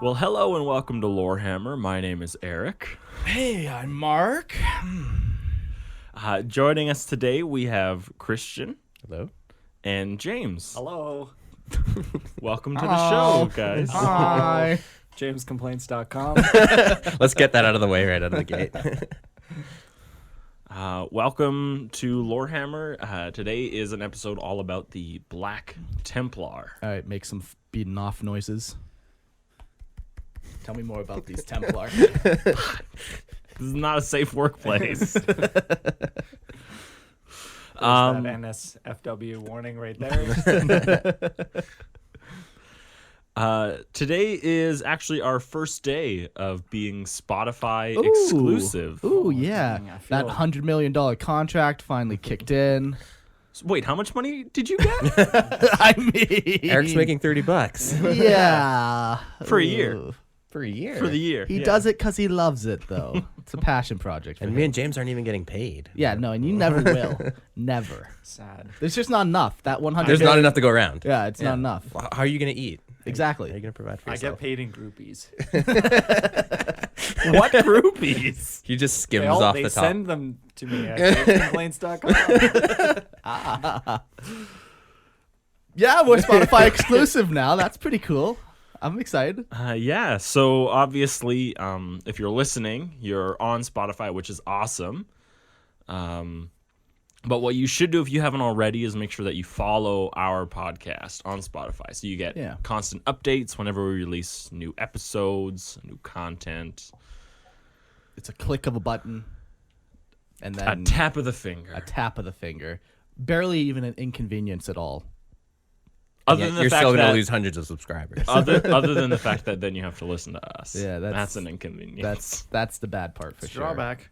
Well, hello and welcome to Lorehammer. My name is Eric. Hey, I'm Mark. Joining us today, we have Christian. Hello. And James. Hello. Welcome to the show, guys. Hi. JamesComplaints.com. Let's get that out of the way right out of the gate. Welcome to Lorehammer. Today is an episode all about the Black Templar. All right, make some beating off noises. Tell me more about these Templars. This is not a safe workplace. That NSFW warning right there. Today is actually our first day of being Spotify exclusive. Ooh, yeah. I feel- That $100 million contract finally kicked in. Wait, how much money did you get? I mean, Eric's making $30 yeah. For a year. Ooh. for a year. For the year. He Yeah. does it because he loves it, though. It's a passion project. For And him. me and James aren't even getting paid. Yeah, no, and you never will. Never. Sad. There's just not enough. That 100. There's not enough to go around. Yeah, it's not enough. Well, how are you going to eat? Exactly. How are you going to provide for I yourself? get paid in groupies. What groupies? He just skims They off the top. send them to me at JamesComplaints.com. Yeah, we're Spotify exclusive now. That's pretty cool. I'm excited. Yeah, so obviously, if you're listening, you're on Spotify, which is awesome. But what you should do if you haven't already is make sure that you follow our podcast on Spotify. So you get constant updates whenever we release new episodes, new content. It's a click of a button, and then A tap of the finger. a tap of the finger. Barely even an inconvenience at all. Other Yeah, than the you're fact still going that, to lose hundreds of subscribers. other than the fact that then you have to listen to us. Yeah, that's an inconvenience. That's the bad part for sure. Drawback.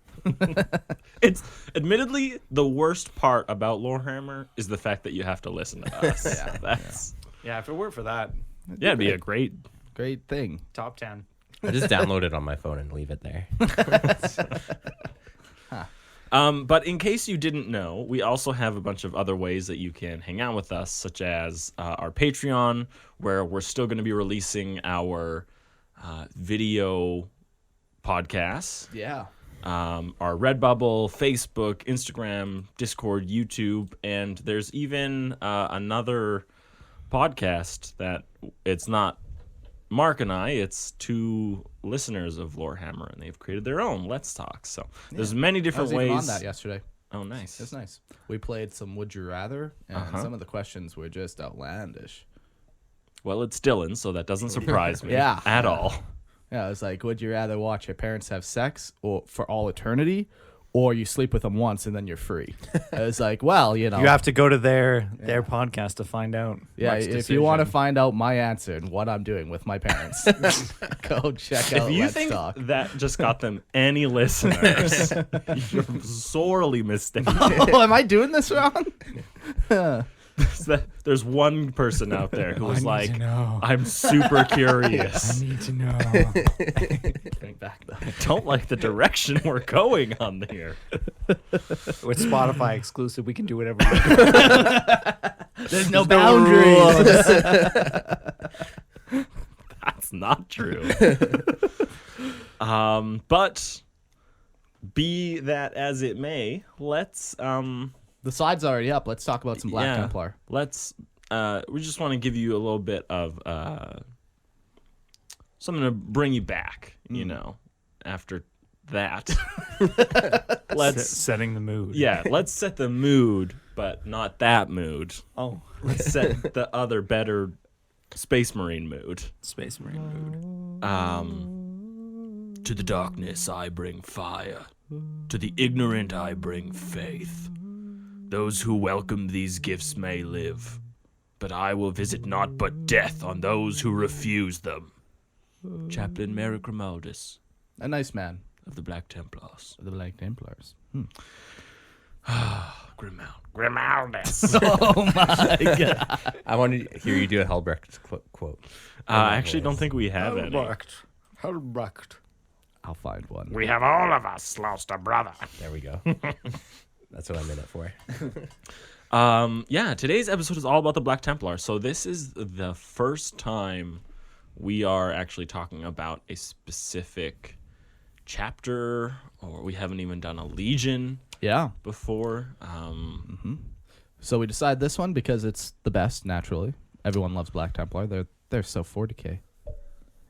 It's admittedly the worst part about Lorehammer is the fact that you have to listen to us. Yeah, if it weren't for that, It'd be a great. Great thing. top 10. I just download it on my phone and leave it there. But in case you didn't know, we also have a bunch of other ways that you can hang out with us, such as our Patreon, where we're still going to be releasing our video podcasts. Yeah. Our Redbubble, Facebook, Instagram, Discord, YouTube, and there's even another podcast that it's not Mark and I, it's two listeners of Lorehammer, and they've created their own Let's Talk. So there's many I different was even ways. on that yesterday. Oh, nice. It's nice. We played some Would You Rather, and some of the questions were just outlandish. Well, it's Dylan, so that doesn't surprise me Yeah. at all. Yeah, it was like, would you rather watch your parents have sex or for all eternity, or you sleep with them once and then you're free? It was like, well, you know. You have to go to their podcast to find out. Yeah, Mark's if you want to decision. find out my answer and what I'm doing with my parents, go check out If you Let's think Talk. that just got them any listeners, you're sorely mistaken. Oh, am I doing this wrong? There's one person out there who was need like, to know. I'm super curious. need to know. Going back though. I don't like the direction we're going on here. With Spotify exclusive, we can do whatever we want. There's no boundaries. That's not true. But be that as it may, let's The slide's already up. Let's talk about some Black Templar. Let's we just want to give you a little bit of something to bring you back, you know, after that. Let's setting the mood. yeah, let's set the mood, but not that mood. Oh, Let's set the other better Space Marine mood. Space Marine mood. To the darkness I bring fire, to the ignorant I bring faith. Those who welcome these gifts may live, but I will visit naught but death on those who refuse them. Chaplain Merrick Grimaldus A nice man. of the Black Templars. The Black Templars. Grimaldus. Oh my god. I want to hear you do a Helbrecht quote. I actually don't think we have any. Helbrecht. I'll find one. We have all of us lost a brother. There we go. That's what I'm in it for. Yeah, today's episode is all about the Black Templar. So this is the first time we are actually talking about a specific chapter, or we haven't even done a legion Yeah. before. So we decide this one because it's the best, naturally. Everyone loves Black Templar. They're so 40k.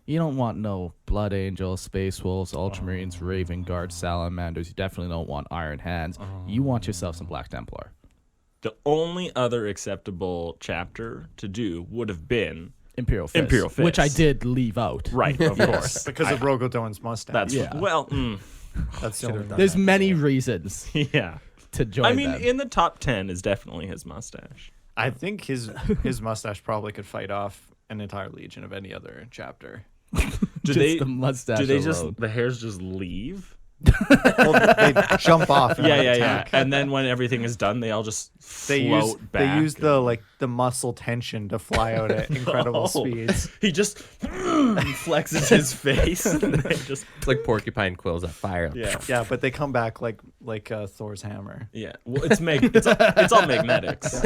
You don't want no Blood Angels, Space Wolves, Ultramarines, Raven Guard, Salamanders. You definitely don't want Iron Hands. You want yourself some Black Templar. The only other acceptable chapter to do would have been Imperial Fist. Imperial Fist. Which I did leave out. right, of course. Because of Rogodorn's mustache. That's Yeah. well, That's the only There's many reasons yeah. to join I mean, them. in the top 10 is definitely his mustache. I think his mustache probably could fight off an entire legion of any other chapter. Do Just the mustache Do they alone. just the hairs just leave? Well, they jump off. And Yeah. attack. And then when everything is done, they all just They float back. They use the muscle tension to fly out at incredible Oh. speeds. He just flexes his face, and they just It's like porcupine quills at fire. yeah. Yeah, but they come back like Thor's hammer. Yeah, well, it's all magnetics.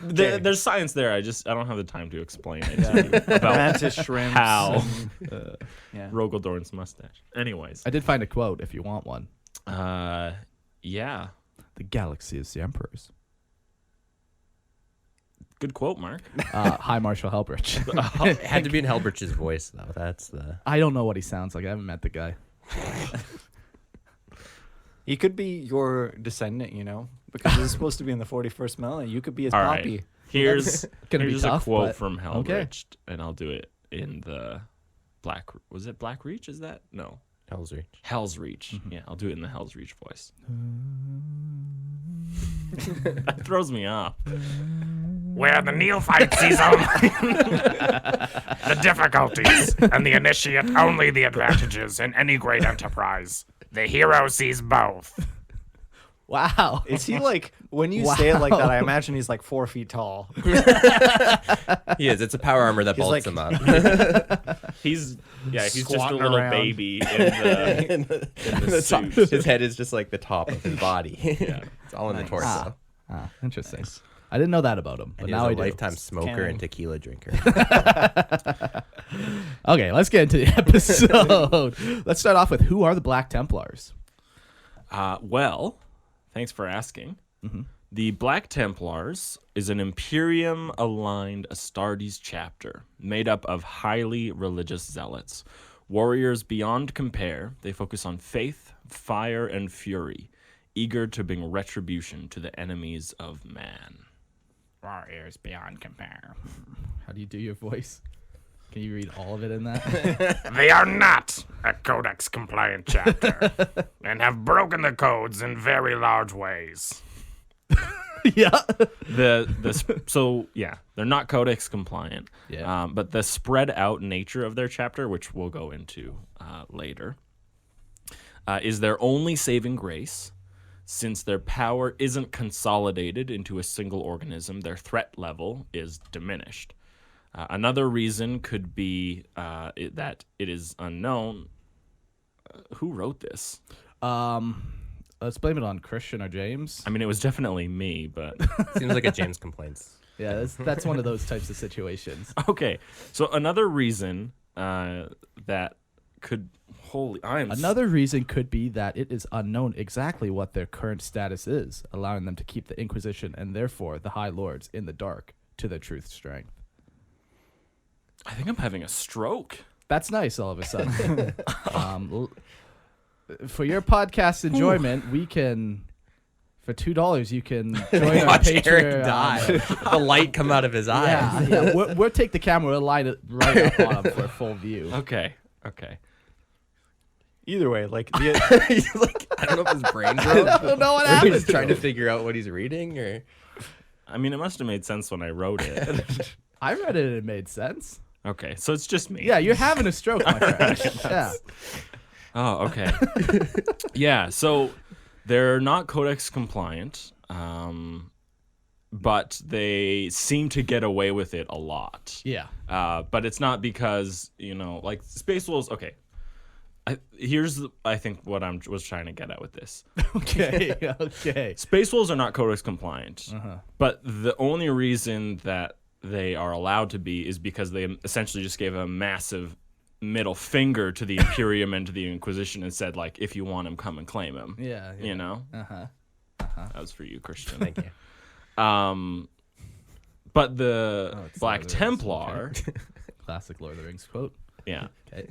There's science there. I don't have the time to explain it to you about Mantis shrimps. how Yeah. Rogodorn's mustache. Anyways, I did find a quote if you want one. yeah, The galaxy is the Emperor's. good quote, Mark. High Marshal Helbridge. It had to be in Helbrich's voice, though. That's the. I don't know what he sounds like. I haven't met the guy. He could be your descendant, because it's supposed to be in the 41st millennium. You could be his All poppy. right, here's Gonna be here's tough, a quote but from okay. Helbridge, and I'll do it in the Black. Was it Black Reach? Is that no? Hell's Reach. Hell's Reach. Yeah, I'll do it in the Hell's Reach voice. That throws me off. Where the neophyte sees only the difficulties, and the initiate only the advantages in any great enterprise, the hero sees both. Wow. Is he like, when you say it like that, I Wow. imagine he's like 4 feet tall. He is. It's a power armor that He's bolts like- him up. He's just a Squatting little around. baby in the top, suit. his head is just like the top of his body. It's all in the torso. Interesting. I didn't know that about him, but And now he's I a do. lifetime smoker Canon. and tequila drinker. Okay, let's get into the episode. Let's start off with who are the Black Templars? Well, thanks for asking. The Black Templars is an Imperium-aligned Astartes chapter made up of highly religious zealots. Warriors beyond compare, they focus on faith, fire, and fury, eager to bring retribution to the enemies of man. Warriors beyond compare. How do you do your voice? Can you read all of it in that? They are not a codex-compliant chapter, and have broken the codes in very large ways. Yeah. So they're not codex compliant. Yeah. But the spread out nature of their chapter, which we'll go into later, is their only saving grace. Since their power isn't consolidated into a single organism, their threat level is diminished. Another reason could be that it is unknown. Who wrote this? Let's blame it on Christian or James. I mean, it was definitely me, but Seems like a James complaints. Yeah, that's one of those types of situations. okay. So another reason that could Another reason could be that it is unknown exactly what their current status is, allowing them to keep the Inquisition and therefore the High Lords in the dark to their truth strength. I think I'm having a stroke. That's nice all of a sudden. For your podcast enjoyment, we can, for $2, you can join our Watch Patreon. Eric die. The light come out of his eyes. Yeah. We'll take the camera, we'll line it right up on him for a full view. Okay. Either way, like He's like, I don't know if his brain broke. I don't know what Or he's happened. trying to figure out what he's reading, or I mean, it must have made sense when I wrote it. I read it and it made sense. Okay, so it's just me. Yeah, you're having a stroke, my friend. Yeah. Oh, okay. Yeah, so they're not codex compliant, but they seem to get away with it a lot. Yeah. But it's not because, like Space Wolves. Okay. I think what I was trying to get at with this. Okay. Space Wolves are not codex compliant, but the only reason that they are allowed to be is because they essentially just gave a massive middle finger to the Imperium and to the Inquisition and said, like, if you want him, come and claim him. Yeah. You know? Uh-huh. That was for you, Christian. Thank you. But the it's Black Lord of the Rings, Templar, Classic Lord of the Rings quote. yeah, Okay.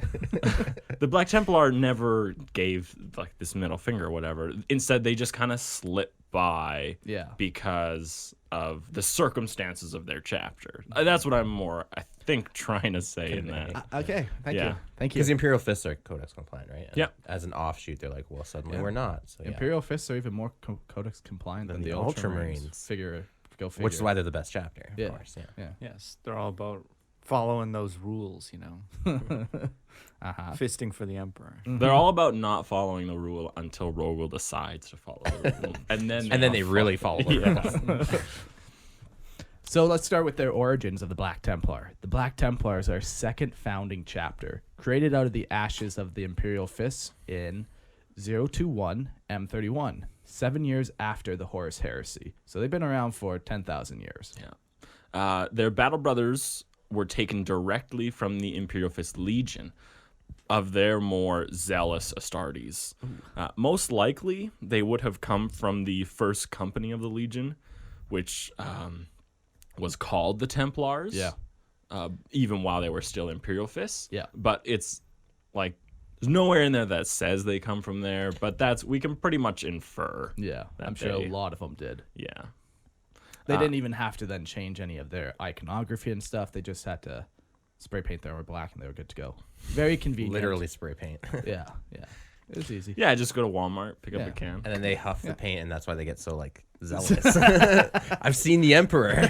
the Black Templar never gave like this middle finger or whatever. Instead, they just kind of slipped by Yeah. because of the circumstances of their chapter. That's what I'm more, I think, trying to say in that. Okay. Thank Yeah. you. Thank you. Because the Imperial Fists are Codex compliant, right? And Yeah. As an offshoot, they're like, well, suddenly Yeah. we're not. So, yeah. Imperial Fists are even more Codex compliant than Than the the Ultramarines. Ultramarines. Go figure. Which is why they're the best chapter, of Yeah. course. Yeah. Yeah. Yes, they're all about following those rules, you know, fisting for the emperor. They're all about not following the rule until Rogel decides to follow the rule, and then They really follow the rules. So let's start with their origins of the Black Templar. The Black Templars are second founding chapter, created out of the ashes of the Imperial Fists in 021 M31, 7 years after the Horus Heresy. So they've been around for 10,000 years. Yeah. Their battle brothers were taken directly from the Imperial Fist Legion of their more zealous Astartes. Most likely, they would have come from the first company of the Legion, which was called the Templars. Yeah. Even while they were still Imperial Fists. Yeah. But it's like there's nowhere in there that says they come from there, but we can pretty much infer. Yeah, that I'm sure they- a lot of them did. Yeah. They didn't even have to then change any of their iconography and stuff. They just had to spray paint their armor black and they were good to go. Very convenient. Literally spray paint. Yeah, yeah. It was easy. Yeah, just go to Walmart, pick up Yeah. a can. And then they huff the paint, and that's why they get so, like, zealous. I've seen the Emperor.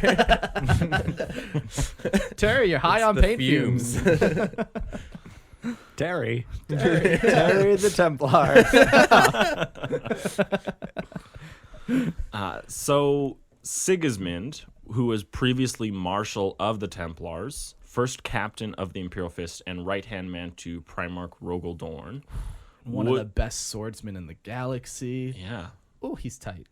Terry, you're high on the paint fumes. Terry the Templar. So Sigismund, who was previously Marshal of the Templars, first captain of the Imperial Fist, and right-hand man to Primarch Rogel Dorn. One of the best swordsmen in the galaxy. Yeah. Oh, he's tight.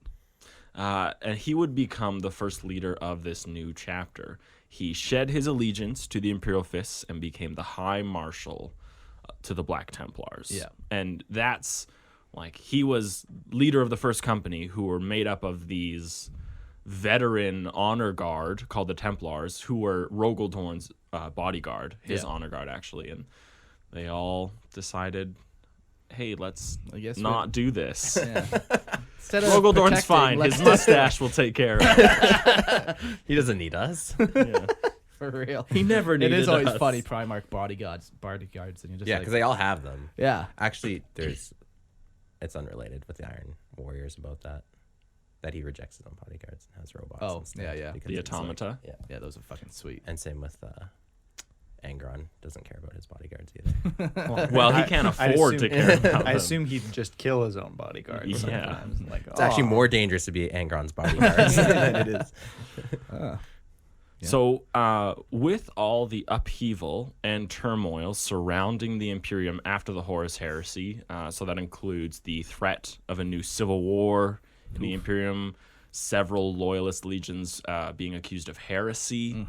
And he would become the first leader of this new chapter. He shed his allegiance to the Imperial Fists and became the High Marshal to the Black Templars. Yeah. And that's, like, he was leader of the first company, who were made up of these veteran honor guard called the Templars, who were Rogel Dorn's bodyguard, his honor guard, actually. And they all decided, hey, let's I guess not do this. Yeah. Instead of Rogel Dorn's protecting, fine. let's His mustache will take care of it. He doesn't need us. Yeah. for real. He never It needed is always us. funny, Primarch bodyguards, and you're just Yeah, like, because they all have them. yeah. Actually, it's unrelated with the Iron Warriors about that. That he rejects his own bodyguards and has robots. Oh, instead yeah, yeah. because The it's like- automata. yeah. Yeah, those are fucking sweet. And same with Angron. Doesn't care about his bodyguards either. Well, he can't afford to care about I them. assume he'd just kill his own bodyguard Yeah. sometimes. Like, It's actually more dangerous to be Angron's bodyguards than it is. So, with all the upheaval and turmoil surrounding the Imperium after the Horus Heresy, so that includes the threat of a new civil war in the Imperium, several loyalist legions being accused of heresy,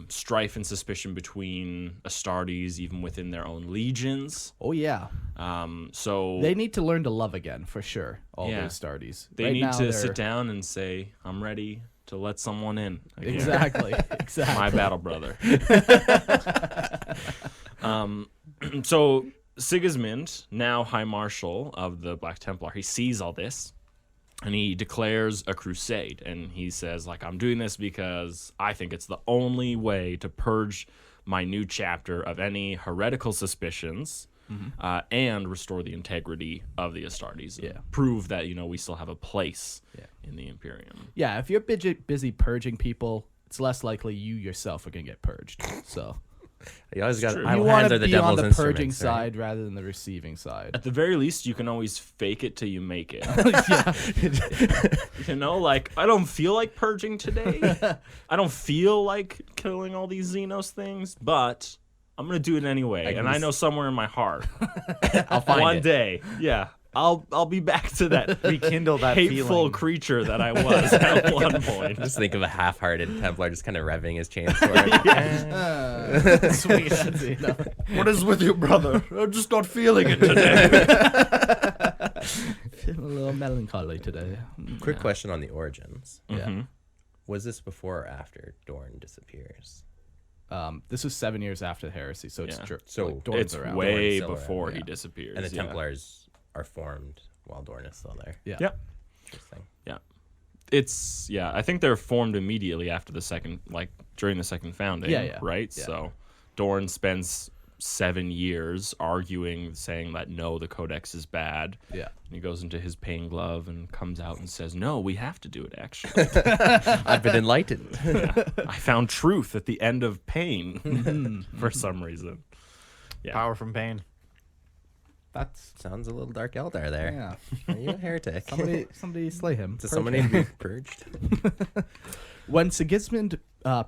strife and suspicion between Astartes, even within their own legions. Oh yeah, So they need to learn to love again for sure. All Yeah. those Astartes. they Right need now, to they're- sit down and say, I'm ready to let someone in. again." Exactly. Exactly. My battle brother. So Sigismund, now High Marshal of the Black Templar, he sees all this and he declares a crusade. And he says, like, I'm doing this because I think it's the only way to purge my new chapter of any heretical suspicions and restore the integrity of the Astartes. And Yeah. prove that, we still have a place in the Imperium. Yeah, if you're busy purging people, it's less likely you yourself are gonna get purged. So You always got. true. Idle you hands want are to the be on devil's the purging instruments, right? side rather than the receiving side. At the very least, you can always fake it till you make it. Like, I don't feel like purging today. I don't feel like killing all these Xenos things, but I'm going to do it anyway. And I know somewhere in my heart, I'll find one it. day, I'll be back to that Rekindle that hateful feeling. creature that I was at one point. Just think of a half-hearted Templar just kind of revving his chainsword. Sweet. That's enough. What is with you, brother? I'm just not feeling it today. Feeling a little melancholy today. Quick question on the origins. Yeah. Was this before or after Dorn disappears? This was 7 years after the heresy, so it's So Dorn's It's around. way Dorn's still before around, he yeah. disappears. And the yeah. Templars are formed while Dorn is still there. Yeah. Yep. Interesting. I think they're formed immediately after the second, like during the second founding. Yeah. Right. Yeah. So Dorn spends 7 years arguing, saying that no, the Codex is bad. Yeah. And he goes into his pain glove and comes out and says, "No, we have to do it. Actually, I've been enlightened. I found truth at the end of pain for some reason." Yeah. Power from pain. That's Sounds a little dark Eldar there. yeah. Are you a heretic? Somebody slay him. Does Purge someone him. need to be purged? When Sigismund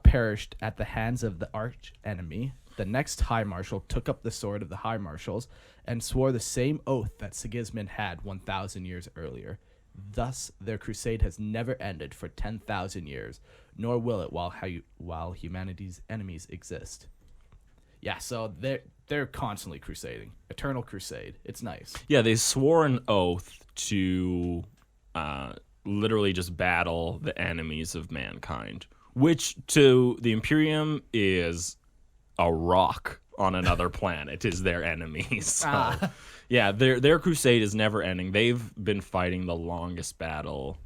perished at the hands of the arch enemy, the next High Marshal took up the sword of the High Marshals and swore the same oath that Sigismund had 1,000 years earlier. Thus, their crusade has never ended for 10,000 years, nor will it while humanity's enemies exist. Yeah, so they're constantly crusading. Eternal crusade. It's nice. Yeah, they swore an oath to literally just battle the enemies of mankind, which to the Imperium is a rock on another planet is their enemies. So, yeah, their crusade is never ending. They've been fighting the longest battle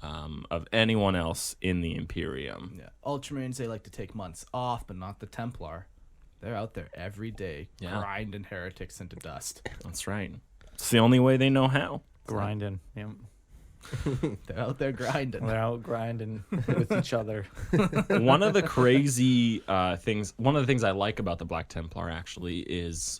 of anyone else in the Imperium. Yeah. Ultramarines, they like to take months off, but not the Templar. They're out there every day, Yeah. grinding heretics into dust. That's right. It's the only way they know how. Grinding. Yep. They're out there grinding. They're out grinding with each other. One of the crazy one of the things I like about the Black Templar actually is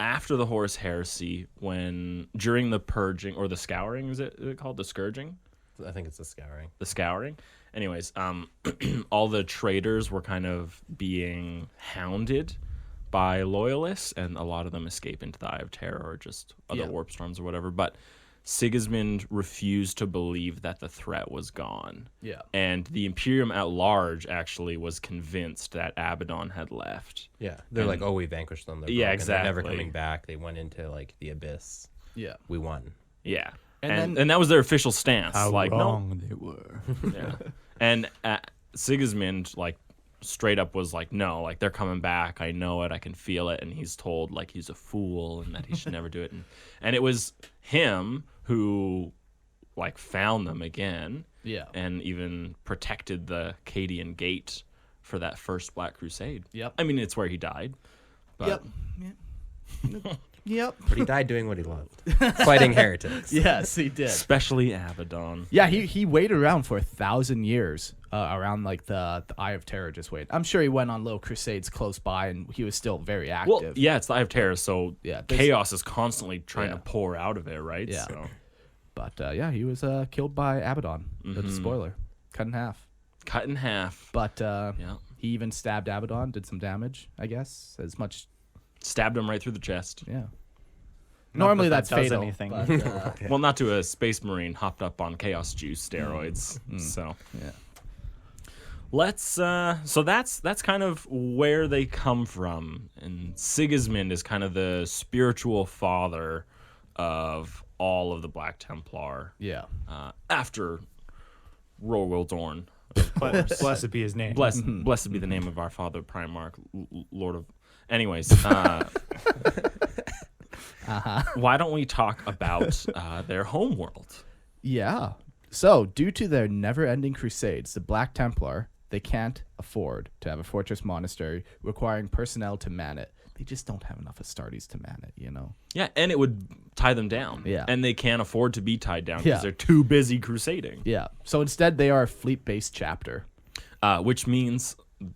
after the Horus Heresy, during the purging or the scouring, is it called the scourging? I think it's a scouring. The scouring. Anyways, all the traitors were kind of being hounded by loyalists, and a lot of them escape into the Eye of Terror or just other warp storms or whatever. But Sigismund refused to believe that the threat was gone. Yeah. And the Imperium at large actually was convinced that Abaddon had left. Yeah. They're like, oh, we vanquished them. They're Yeah, broken. They're never exactly. coming back. They went into like the abyss. Yeah. We won. Yeah. And And that was their official stance. Like, no. wrong they were. Yeah. And Sigismund, like, straight up was like, no, like, they're coming back. I know it. I can feel it. And he's told, like, he's a fool and that he should never do it. And it was him who, like, found them again. Yeah. And even protected the Cadian Gate for that first Black Crusade. Yep. I mean, it's where he died. But Yep. Yep. But he died doing what he loved. Fighting heretics. Yes, he did. especially Abaddon. Yeah, he waited around for 1,000 years around like the Eye of Terror. Just wait. I'm sure he went on little crusades close by, and he was still very active. Well, yeah, it's the Eye of Terror, so Yeah, there's- chaos is constantly trying Yeah. to pour out of it, right? Yeah. So, But yeah, he was killed by Abaddon. That's a spoiler. Cut in half. cut in half. But Yeah. he even stabbed Abaddon, did some damage, I guess. As much, Stabbed him right through the chest. yeah. Not Normally that that that's does fatal. anything. But, Well, not to a space marine hopped up on chaos juice steroids. So yeah. let's. So that's kind of where they come from, and Sigismund is kind of the spiritual father of all of the Black Templar. Yeah. After Rorwell Dorn. Blessed be his name. Blessed be the name of our Father Primarch, Lord of. Anyways, why don't we talk about their homeworld? Yeah. So, due to their never-ending crusades, the Black Templar, they can't afford to have a fortress monastery requiring personnel to man it. They just don't have enough Astartes to man it, you know? Yeah, and it would tie them down. Yeah. And they can't afford to be tied down because Yeah. they're too busy crusading. Yeah. So instead, they are a fleet-based chapter. Which means,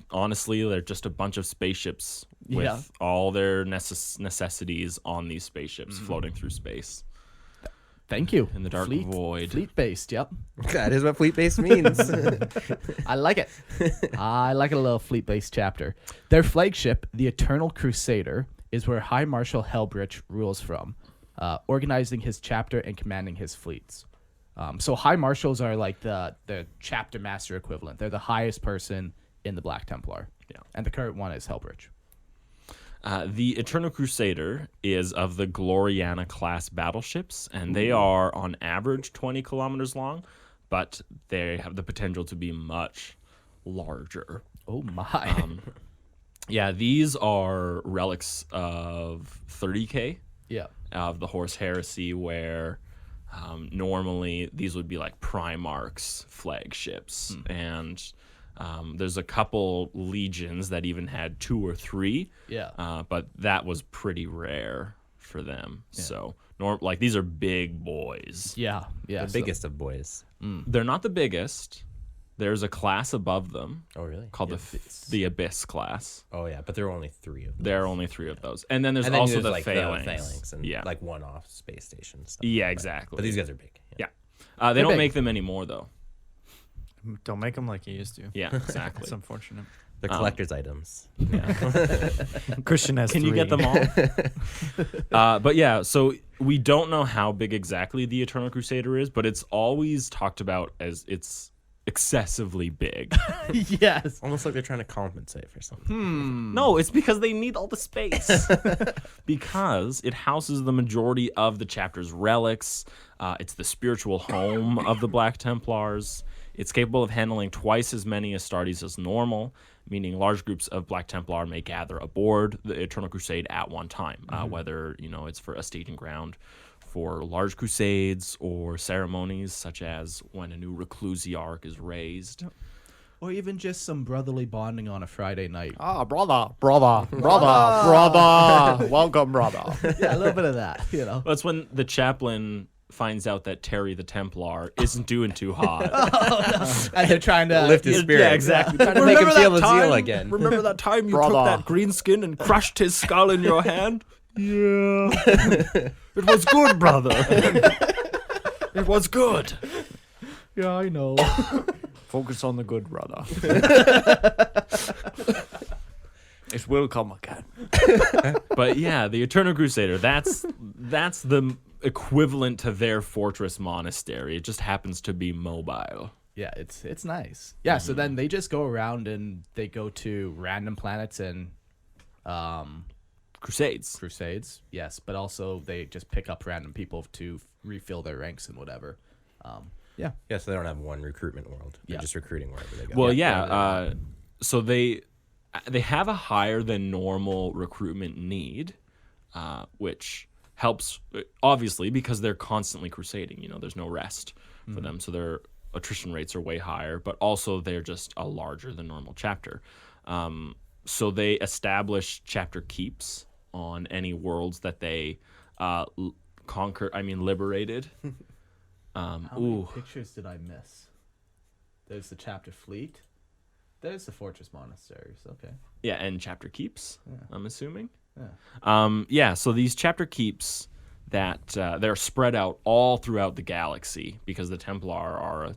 honestly, they're just a bunch of spaceships with Yeah. all their necessities on these spaceships floating through space. Thank you. In the dark void. Fleet-based, yep. That is what fleet base means. I like it. I like a little fleet-based chapter. Their flagship, the Eternal Crusader, is where High Marshal Helbrich rules from. organizing his chapter and commanding his fleets. So high marshals are like the chapter master equivalent. They're the highest person in the Black Templar. Yeah. And the current one is Helbridge. The Eternal Crusader is of the Gloriana class battleships, and they are on average 20 kilometers long, but they have the potential to be much larger. Oh my. Yeah, these are relics of 30K Yeah. of the Horse Heresy, where normally these would be like Primarch's flagships, and there's a couple legions that even had 2 or 3. Yeah. But that was pretty rare for them. So, like these are big boys. Yeah. Yeah. The biggest of boys. They're not the biggest. There's a class above them Oh, really? called the Abyss class. Oh, yeah, but there are only 3 of them. There are only 3 of those, and then there's And then also there's the like phalanx. the phalanx and yeah, like one-off space station stuff. yeah, exactly. But these guys are big. yeah, they They're don't big. make them anymore though. Don't make them like you used to. Yeah, exactly. It's unfortunate. They're collector's items. Christian has Can you get 3. them all? But yeah, so we don't know how big exactly the Eternal Crusader is, but it's always talked about as it's excessively big. Yes. Almost like they're trying to compensate for something. No, it's because they need all the space. Because it houses the majority of the chapter's relics. It's the spiritual home of the Black Templars. It's capable of handling twice as many Astartes as normal, meaning large groups of Black Templar may gather aboard the Eternal Crusade at one time, whether it's for a staging ground for large crusades or ceremonies such as when a new reclusiarch is raised. Or even just some brotherly bonding on a Friday night. Ah, brother. Welcome, brother. Yeah, a little bit of that, That's when the chaplain finds out that Terry the Templar isn't doing too hot. And they're trying to Lift his spirit. Yeah, exactly. Trying to make him feel the zeal again. Remember that time you Brother. took that green skin and crushed his skull in your hand? Yeah. It was good, brother. It was good. Yeah, I know. Focus on the good, brother. It will come again. But yeah, the Eternal Crusader, that's the equivalent to their fortress monastery. It just happens to be mobile. Yeah, it's nice. Yeah, so then they just go around and they go to random planets and crusades. Yes, but also they just pick up random people to refill their ranks and whatever. Yeah. Yeah, so they don't have one recruitment world. They're Yeah. just recruiting wherever they go. Well, so they have a higher than normal recruitment need, which helps obviously because they're constantly crusading. There's no rest for them, so their attrition rates are way higher. But also they're just a larger than normal chapter. So they establish chapter keeps on any worlds that they liberated. How many pictures did I miss? There's the chapter fleet. There's the fortress monasteries. Okay. Yeah, and chapter keeps, I'm assuming. Yeah. So these chapter keeps that they're spread out all throughout the galaxy because the Templar are a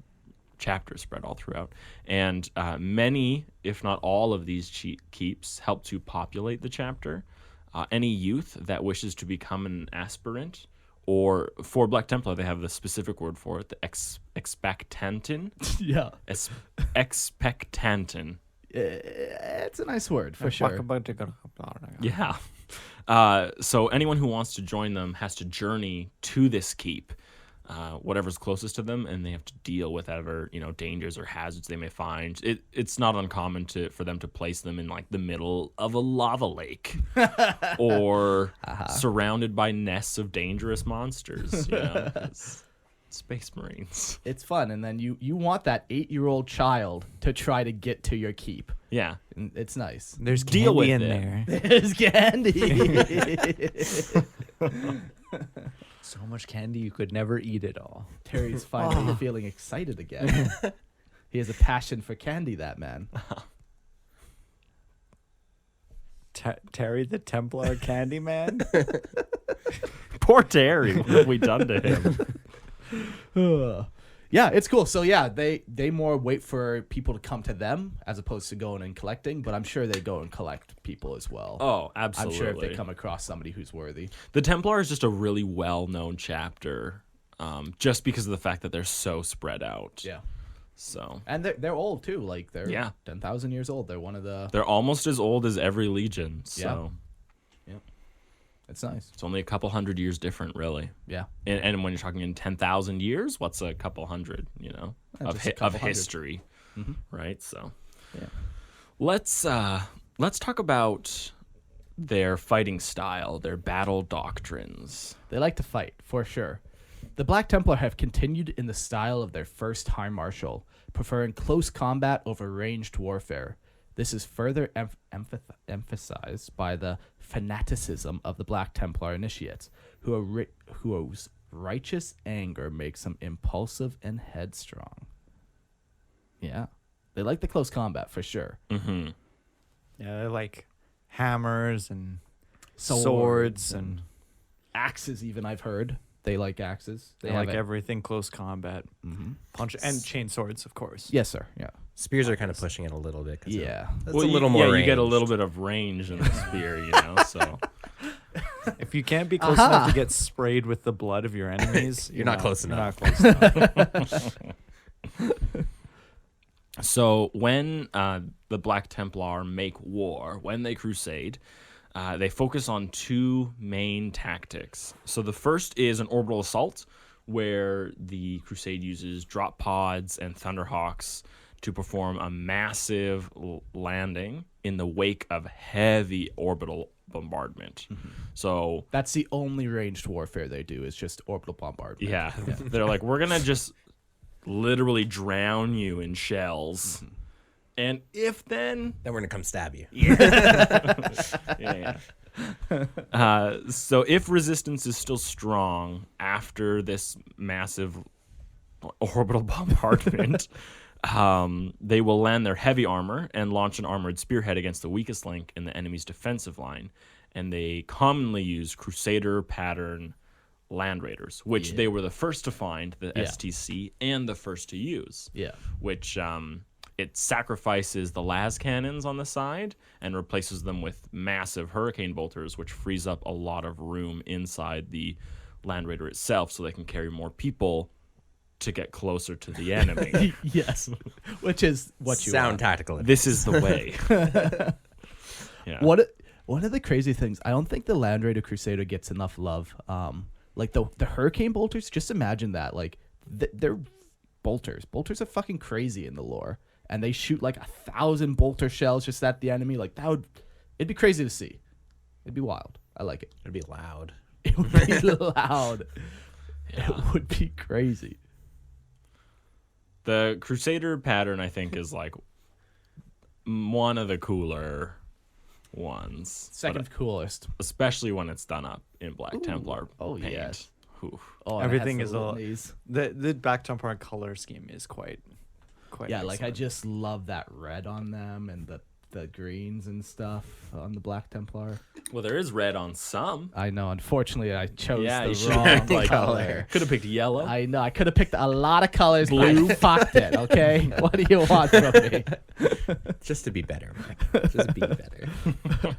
chapter spread all throughout. And many, if not all of these keeps help to populate the chapter. Any youth that wishes to become an aspirant, or for Black Templar, they have the specific word for it, the expectantin. Yeah. Expectantin. It's a nice word for sure. Yeah. So anyone who wants to join them has to journey to this keep, whatever's closest to them, and they have to deal with whatever dangers or hazards they may find. It's not uncommon for them to place them in like the middle of a lava lake, or surrounded by nests of dangerous monsters. It's Space Marines. It's fun, and then you want that 8-year-old child to try to get to your keep. Yeah. And it's nice. There's Deal candy with in it. there. There's candy. So much candy you could never eat it all. Terry's finally feeling excited again. He has a passion for candy, that man. Terry the Templar candy man? Poor Terry. What have we done to him? Yeah, it's cool. So yeah, they more wait for people to come to them as opposed to going and collecting, but I'm sure they go and collect people as well. Oh, I'm absolutely. sure if they come across somebody who's worthy. The Templar is just a really well-known chapter, just because of the fact that they're so spread out. Yeah. So And they're old too. Like they're Yeah. 10,000 years old. They're one of the they're almost as old as every legion. So It's nice. it's only a couple hundred years different, really. Yeah. And when you're talking in 10,000 years, what's a couple hundred, Yeah, of just a couple of hundred. history, right? So Yeah. let's talk about their fighting style, their battle doctrines. They like to fight, for sure. The Black Templar have continued in the style of their first High Marshal, preferring close combat over ranged warfare. This is further emphasized by the fanaticism of the Black Templar initiates, whose righteous anger makes them impulsive and headstrong. Yeah. They like the close combat, for sure. Mm-hmm. Yeah, they're like hammers and Swords swords and and axes, even, I've heard. They like axes. they have like it. everything close combat. Punch and chain swords, of course. Yes, sir. Yeah. Spears are kind of pushing it a little bit. 'Cause Yeah. It's a little more Yeah, ranged. you get a little bit of range in the spear, So If you can't be close enough to get sprayed with the blood of your enemies, You're not close you're enough. not close enough. So when the Black Templar make war, when they crusade, they focus on two main tactics. So the first is an orbital assault, where the crusade uses drop pods and thunderhawks to perform a massive landing in the wake of heavy orbital bombardment. So That's the only ranged warfare they do, is just orbital bombardment. yeah, they're like, we're gonna just literally drown you in shells, and if then Then we're gonna come stab you. yeah. So if resistance is still strong after this massive orbital bombardment, they will land their heavy armor and launch an armored spearhead against the weakest link in the enemy's defensive line. And they commonly use Crusader pattern land raiders, which they were the first to find, the STC, and the first to use. Yeah. Which it sacrifices the las cannons on the side and replaces them with massive hurricane bolters, which frees up a lot of room inside the land raider itself, so they can carry more people to get closer to the enemy. Yes. Which is what you Sound want. tactical. This is the way. Yeah. One of the crazy things, I don't think the Land Raider Crusader gets enough love. Like the hurricane bolters, just imagine that. Like they're bolters. Bolters are fucking crazy in the lore. And they shoot like 1,000 bolter shells just at the enemy. Like it'd be crazy to see. It'd be wild. I like it. It'd be loud. It would be loud. It would be crazy. The Crusader pattern, I think, is like one of the cooler ones. Second coolest. Especially when it's done up in Black Templar Oh, paint. yes. Ooh. Oh, and it Everything has is the a litanies. the Black Templar color scheme is quite Yeah, like I excellent. just love that red on them and the greens and stuff on the Black Templar. Well, there is red on some. I know. Unfortunately, I chose Yeah, you the should wrong have picked color. Could have picked yellow. I know. I could have picked a lot of colors, but I fucked it. Okay, what do you want from me? Just to be better, Mike. Just be better.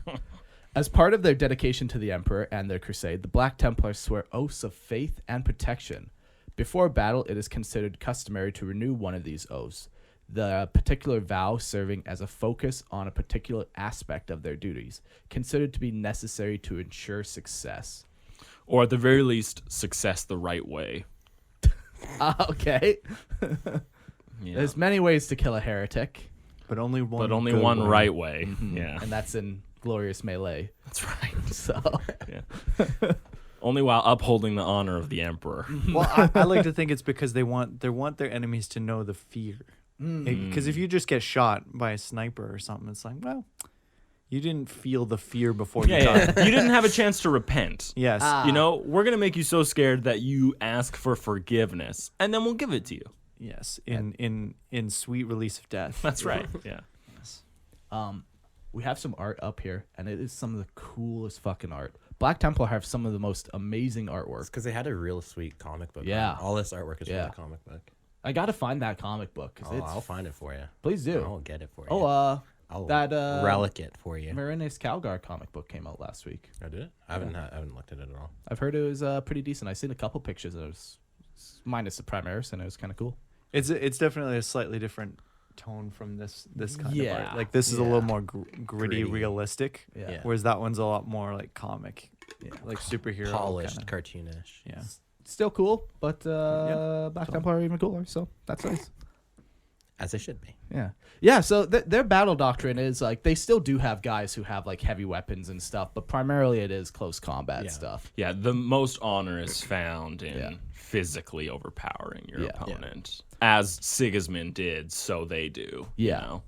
As part of their dedication to the Emperor and their crusade, the Black Templars swear oaths of faith and protection. Before battle, it is considered customary to renew one of these oaths, the particular vow serving as a focus on a particular aspect of their duties, considered to be necessary to ensure success. Or at the very least, success the right way. Okay. Yeah. There's many ways to kill a heretic, but only one. But only good one way. right way. Yeah. and that's in glorious melee. That's right. So, Yeah. Only while upholding the honor of the Emperor. Well, I like to think it's because they want their enemies to know the fear. Because if you just get shot by a sniper or something, it's like, well, you didn't feel the fear before you died. You didn't have a chance to repent. Yes. You know, we're going to make you so scared that you ask for forgiveness, and then we'll give it to you. Yes. In sweet release of death. That's right. Yeah. we have some art up here, and it is some of the coolest fucking art. Black Templar have some of the most amazing artwork. Because they had a real sweet comic book. Yeah. All this artwork is Yeah. from the comic book. I gotta find that comic book because Oh, it's. I'll find it for you. Please do. I'll get it for you. Oh, I'll that relic it for you. Marinus Calgar comic book came out last week. I did it. I haven't looked at it at all. I've heard it was pretty decent. I've seen a couple pictures. It was minus the Primaris, and it was kind of cool. It's definitely a slightly different tone from this kind of Yeah. art. Like this is a little Yeah. more gritty, Gritty. realistic. Yeah. Whereas that one's a lot more like comic, Yeah. like superhero, Polished, kinda. cartoonish. Yeah. Still cool, but Black Templar are even cooler, so that's nice. As they should be. Yeah, yeah. So their battle doctrine is like they still do have guys who have like heavy weapons and stuff, but primarily it is close combat Yeah. stuff. Yeah, the most honor is found in Yeah. physically overpowering your Yeah. opponent. As Sigismund did, so they do. Yeah, You know?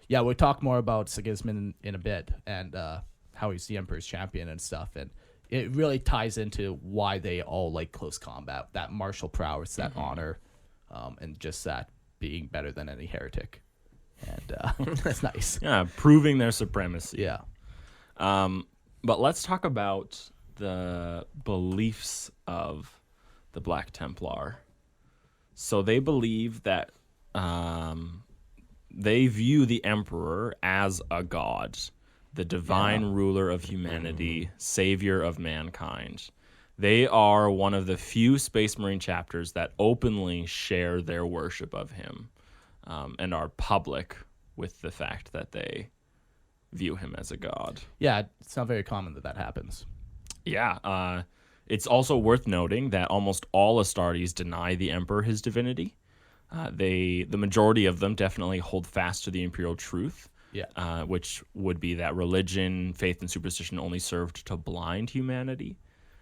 yeah. We'll talk more about Sigismund in a bit and how he's the Emperor's champion and stuff, and it really ties into why they all like close combat, that martial prowess, that honor, and just that being better than any heretic, and that's nice. Yeah, proving their supremacy. Yeah. But let's talk about the beliefs of the Black Templar. So they believe that they view the Emperor as a god, the divine ruler of humanity, savior of mankind. They are one of the few Space Marine chapters that openly share their worship of him and are public with the fact that they view him as a god. Yeah, it's not very common that happens. Yeah, it's also worth noting that almost all Astartes deny the Emperor his divinity. The majority of them definitely hold fast to the imperial truth, which would be that religion, faith, and superstition only served to blind humanity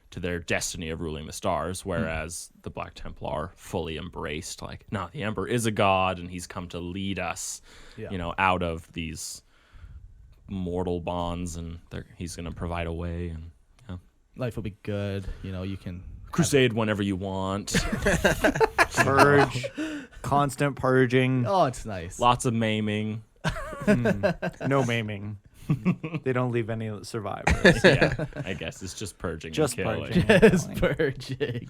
to their destiny of ruling the stars, whereas the Black Templar fully embraced, like, no, the Emperor is a god, and he's come to lead us, out of these mortal bonds, and he's going to provide a way, and Life will be good. You can crusade whenever you want. Purge, constant purging, Oh, it's nice. Lots of maiming. no maiming. They don't leave any survivors. Yeah, I guess it's just purging Just and killing. purging. Yes, purging.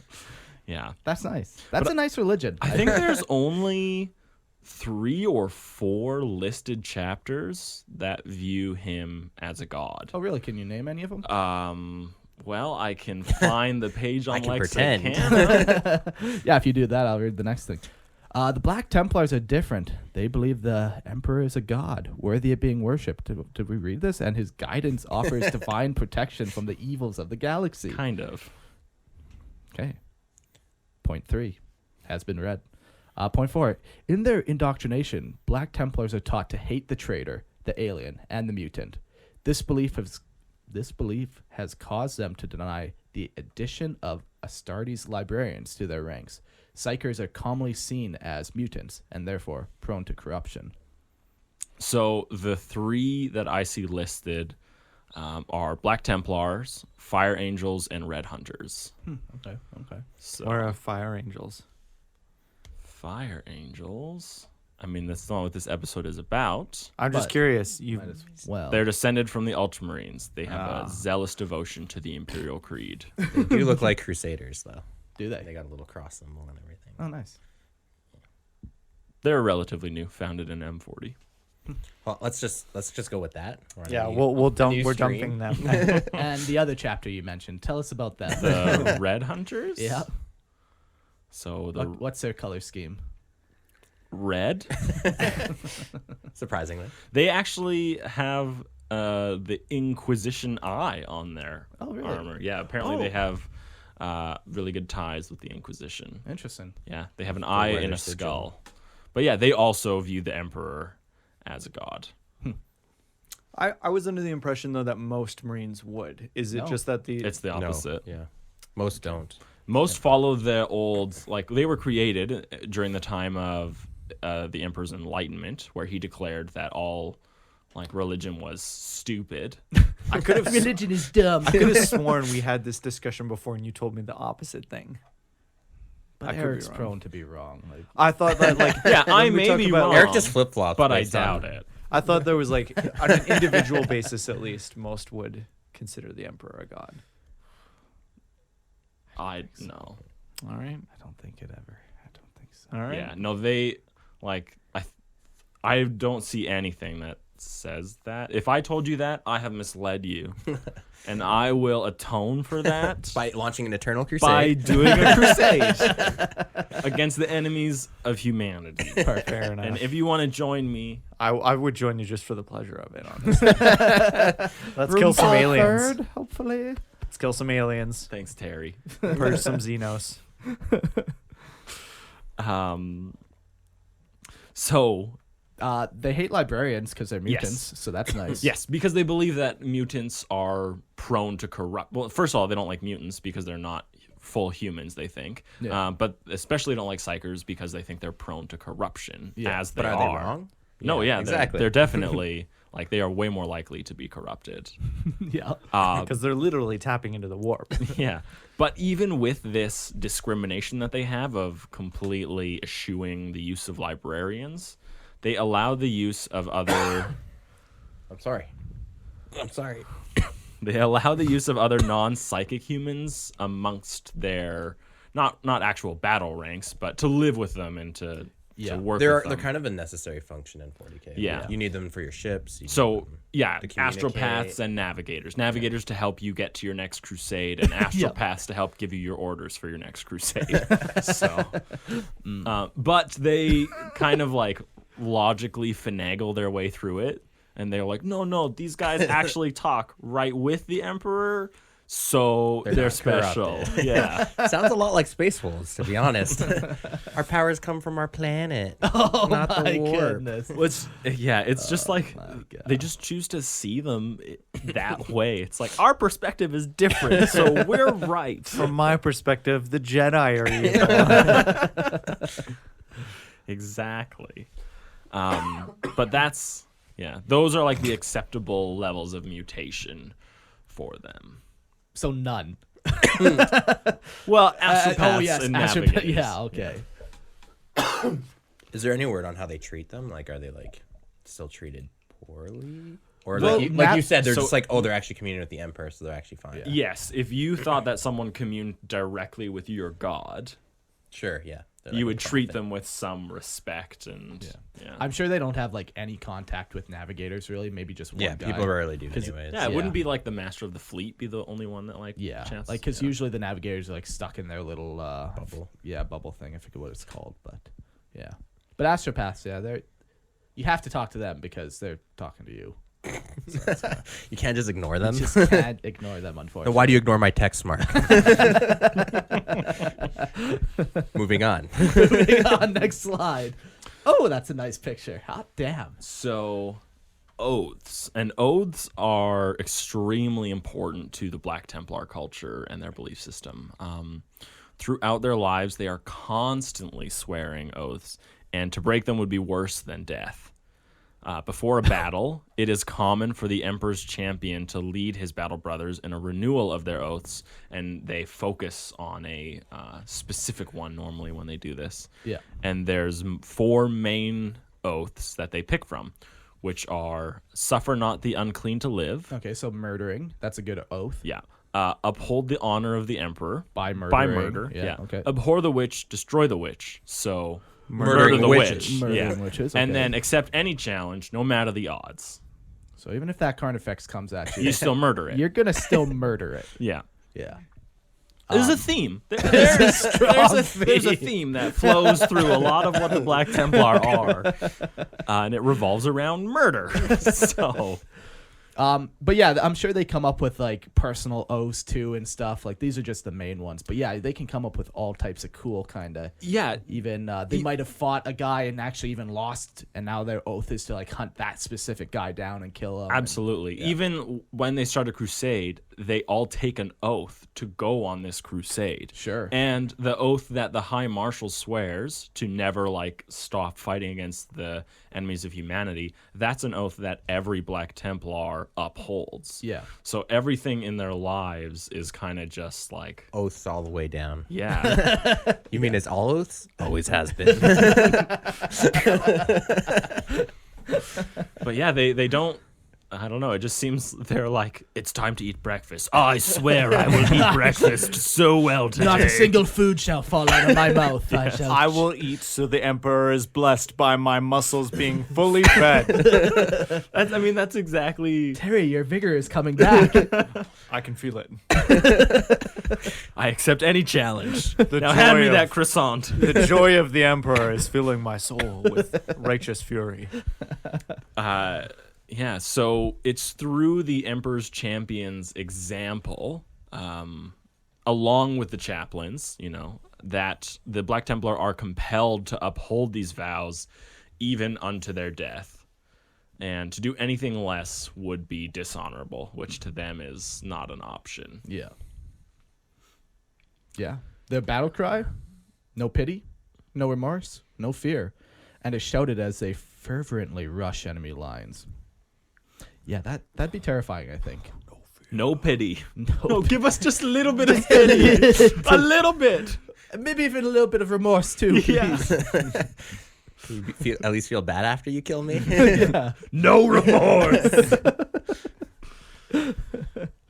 Yeah. That's nice. That's a nice religion. I think there's only 3 or 4 listed chapters that view him as a god. Oh, really? Can you name any of them? Well, I can find the page on I can Lexicana. Yeah, if you do that, I'll read the next thing. The Black Templars are different. They believe the Emperor is a god, worthy of being worshipped. Did we read this? And his guidance offers divine protection from the evils of the galaxy. Kind of. Okay. Point 3 has been read. Point 4. In their indoctrination, Black Templars are taught to hate the traitor, the alien, and the mutant. This belief has caused them to deny the addition of Astartes librarians to their ranks. Psychers are commonly seen as mutants and therefore prone to corruption. So the 3 that I see listed are Black Templars, Fire Angels, and Red Hunters. Okay. So Or Fire Angels. Fire Angels. I mean, that's not what this episode is about. I'm just But- curious. Well, They're descended from the Ultramarines. They have a zealous devotion to the Imperial Creed. They do look like Crusaders, though. do They they? got a little cross symbol and everything. Oh, nice. They're relatively new, founded in M40. Well, let's just go with that. Yeah, we'll dump. new We're stream. dumping them. And the other chapter you mentioned, tell us about that. The Red Hunters? Yeah. So the What's their color scheme? red, Surprisingly. they actually have the Inquisition eye on their Oh, really? armor. Yeah, apparently Oh. they have really good ties with the Inquisition. Interesting. Yeah, they have an eye and a weather sigil. skull. But yeah, they also view the Emperor as a god. I was under the impression though that most Marines would. Is it No. just that the It's the opposite. No, yeah. Most don't. Most follow the old, like they were created during the time of the Emperor's Enlightenment, where he declared that all like religion was stupid. I could have Religion is dumb. I could have sworn we had this discussion before and you told me the opposite thing. But I could be Eric's wrong. prone to be wrong. Like, I thought that like Yeah, when I we may talk be about, wrong. Eric just flip flopped. But I doubt it. I thought there was like on an individual basis at least most would consider the Emperor a god. I no. All right. I don't think it ever. I don't think All right. Yeah, no, they like I don't see anything that says that. If I told you that, I have misled you, and I will atone for that By launching an eternal by crusade. doing a crusade against the enemies of humanity. Fair enough. And if you want to join me, I would join you just for the pleasure of it, honestly. Let's kill some aliens. Hopefully. Let's kill some aliens. thanks, Terry. Purge some Xenos. So They hate librarians because they're Yes. mutants, so that's nice. yes, because they believe that mutants are prone to corrupt. Well, first of all, they don't like mutants because they're not full humans. They think, Yeah. but especially don't like psychers because they think they're prone to corruption. Yeah, as they But are they wrong? No, yeah, exactly. They're definitely like they are way more likely to be corrupted. Yeah. Because they're literally tapping into the warp. Yeah. But even with this discrimination that they have of completely eschewing the use of librarians, they allow the use of other I'm sorry. they allow the use of other non-psychic humans amongst their not actual battle ranks, but to live with them and to work They're with them. kind of a necessary function in 40K. Yeah. You need them for your ships. You need So them yeah, to communicate. astropaths and navigators to help you get to your next crusade, and astropaths to help give you your orders for your next crusade. So, but they kind of like logically finagle their way through it, and they're like, no, these guys actually talk right with the Emperor, so they're not special. corrupted. Yeah. Sounds a lot like Space Wolves, to be honest. Our powers come from our planet, Oh not my the warp. goodness. It's just like my God. they just choose to see them that way. It's like our perspective is different, so we're right. From my perspective, the Jedi are evil. Exactly. But those are like the acceptable levels of mutation for them. So none. Well, astropaths and astropath- navigators. yeah, okay. Is there any word on how they treat them? Like, are they like still treated poorly? Or Well, like you said, they're so- just like, oh, they're actually communing with the Emperor, so they're actually fine. Yes, if you thought that someone communed directly with your god, Sure, yeah. They're you like would a treat prophet. them with some respect and I'm sure they don't have like any contact with navigators really. Maybe just one Yeah, guy. people rarely do 'Cause- anyways. Yeah, it Yeah. wouldn't be like the master of the fleet be the only one that like Yeah, chance. like because yeah. usually the navigators are like stuck in their little Bubble. bubble thing. I forget what it's called, but yeah. But astropaths, they're you have to talk to them because they're talking to you. You can't just ignore them. You just can't ignore them, Then unfortunately. why do you ignore my text, Mark? Moving on. Moving on, next slide. Oh, that's a nice picture. Hot damn. So, oaths. And oaths are extremely important to the Black Templar culture and their belief system. Throughout their lives, they are constantly swearing oaths, and to break them would be worse than death. Before a battle, it is common for the Emperor's champion to lead his battle brothers in a renewal of their oaths, and they focus on a specific one normally when they do this. Yeah. And there's 4 main oaths that they pick from, which are suffer not the unclean to live. Okay, so murdering. That's a good oath. Yeah. Uphold the honor of the emperor. By By murdering. murder. Yeah. Okay. Abhor the witch, destroy the witch. So Murdering murder the witches. witch. Murdering yeah. witches, And okay. then accept any challenge, no matter the odds. So even if that Carnifex comes at you, You still murder it. you're gonna still murder it. Yeah. Yeah. There's a theme. There's a theme that flows through a lot of what the Black Templar are, and it revolves around murder. So, But yeah, I'm sure they come up with like personal oaths too and stuff. Like these are just the main ones. But yeah, they can come up with all types of cool kind of. yeah, Even they might have fought a guy and actually even lost, and now their oath is to like hunt that specific guy down and kill him. absolutely. Even when they start a crusade, they all take an oath to go on this crusade. Sure. And the oath that the High Marshal swears to never like stop fighting against the enemies of humanity, that's an oath that every Black Templar upholds. Yeah. So everything in their lives is kind of just like, Oaths all the way down. yeah. You mean it's all oaths? Always has been. But yeah, they don't I don't know. It just seems they're like, it's time to eat breakfast. I swear I will eat breakfast so well today. Not a single food shall fall out of my mouth. I will eat so the emperor is blessed by my muscles being fully fed. That's exactly. Terry, your vigor is coming back. I can feel it. I accept any challenge. The Now hand joy me of- that croissant. The joy of the emperor is filling my soul with righteous fury. Yeah, so it's through the Emperor's Champion's example, along with the chaplains, that the Black Templar are compelled to uphold these vows even unto their death. And to do anything less would be dishonorable, which to them is not an option. Yeah. Yeah. Their battle cry, no pity, no remorse, no fear, and is shouted as they fervently rush enemy lines. Yeah, that'd be terrifying, I think. No pity. No, Give us just a little bit of pity. A little bit. maybe even a little bit of remorse too. Yeah. You at least feel bad after you kill me. Yeah. No remorse.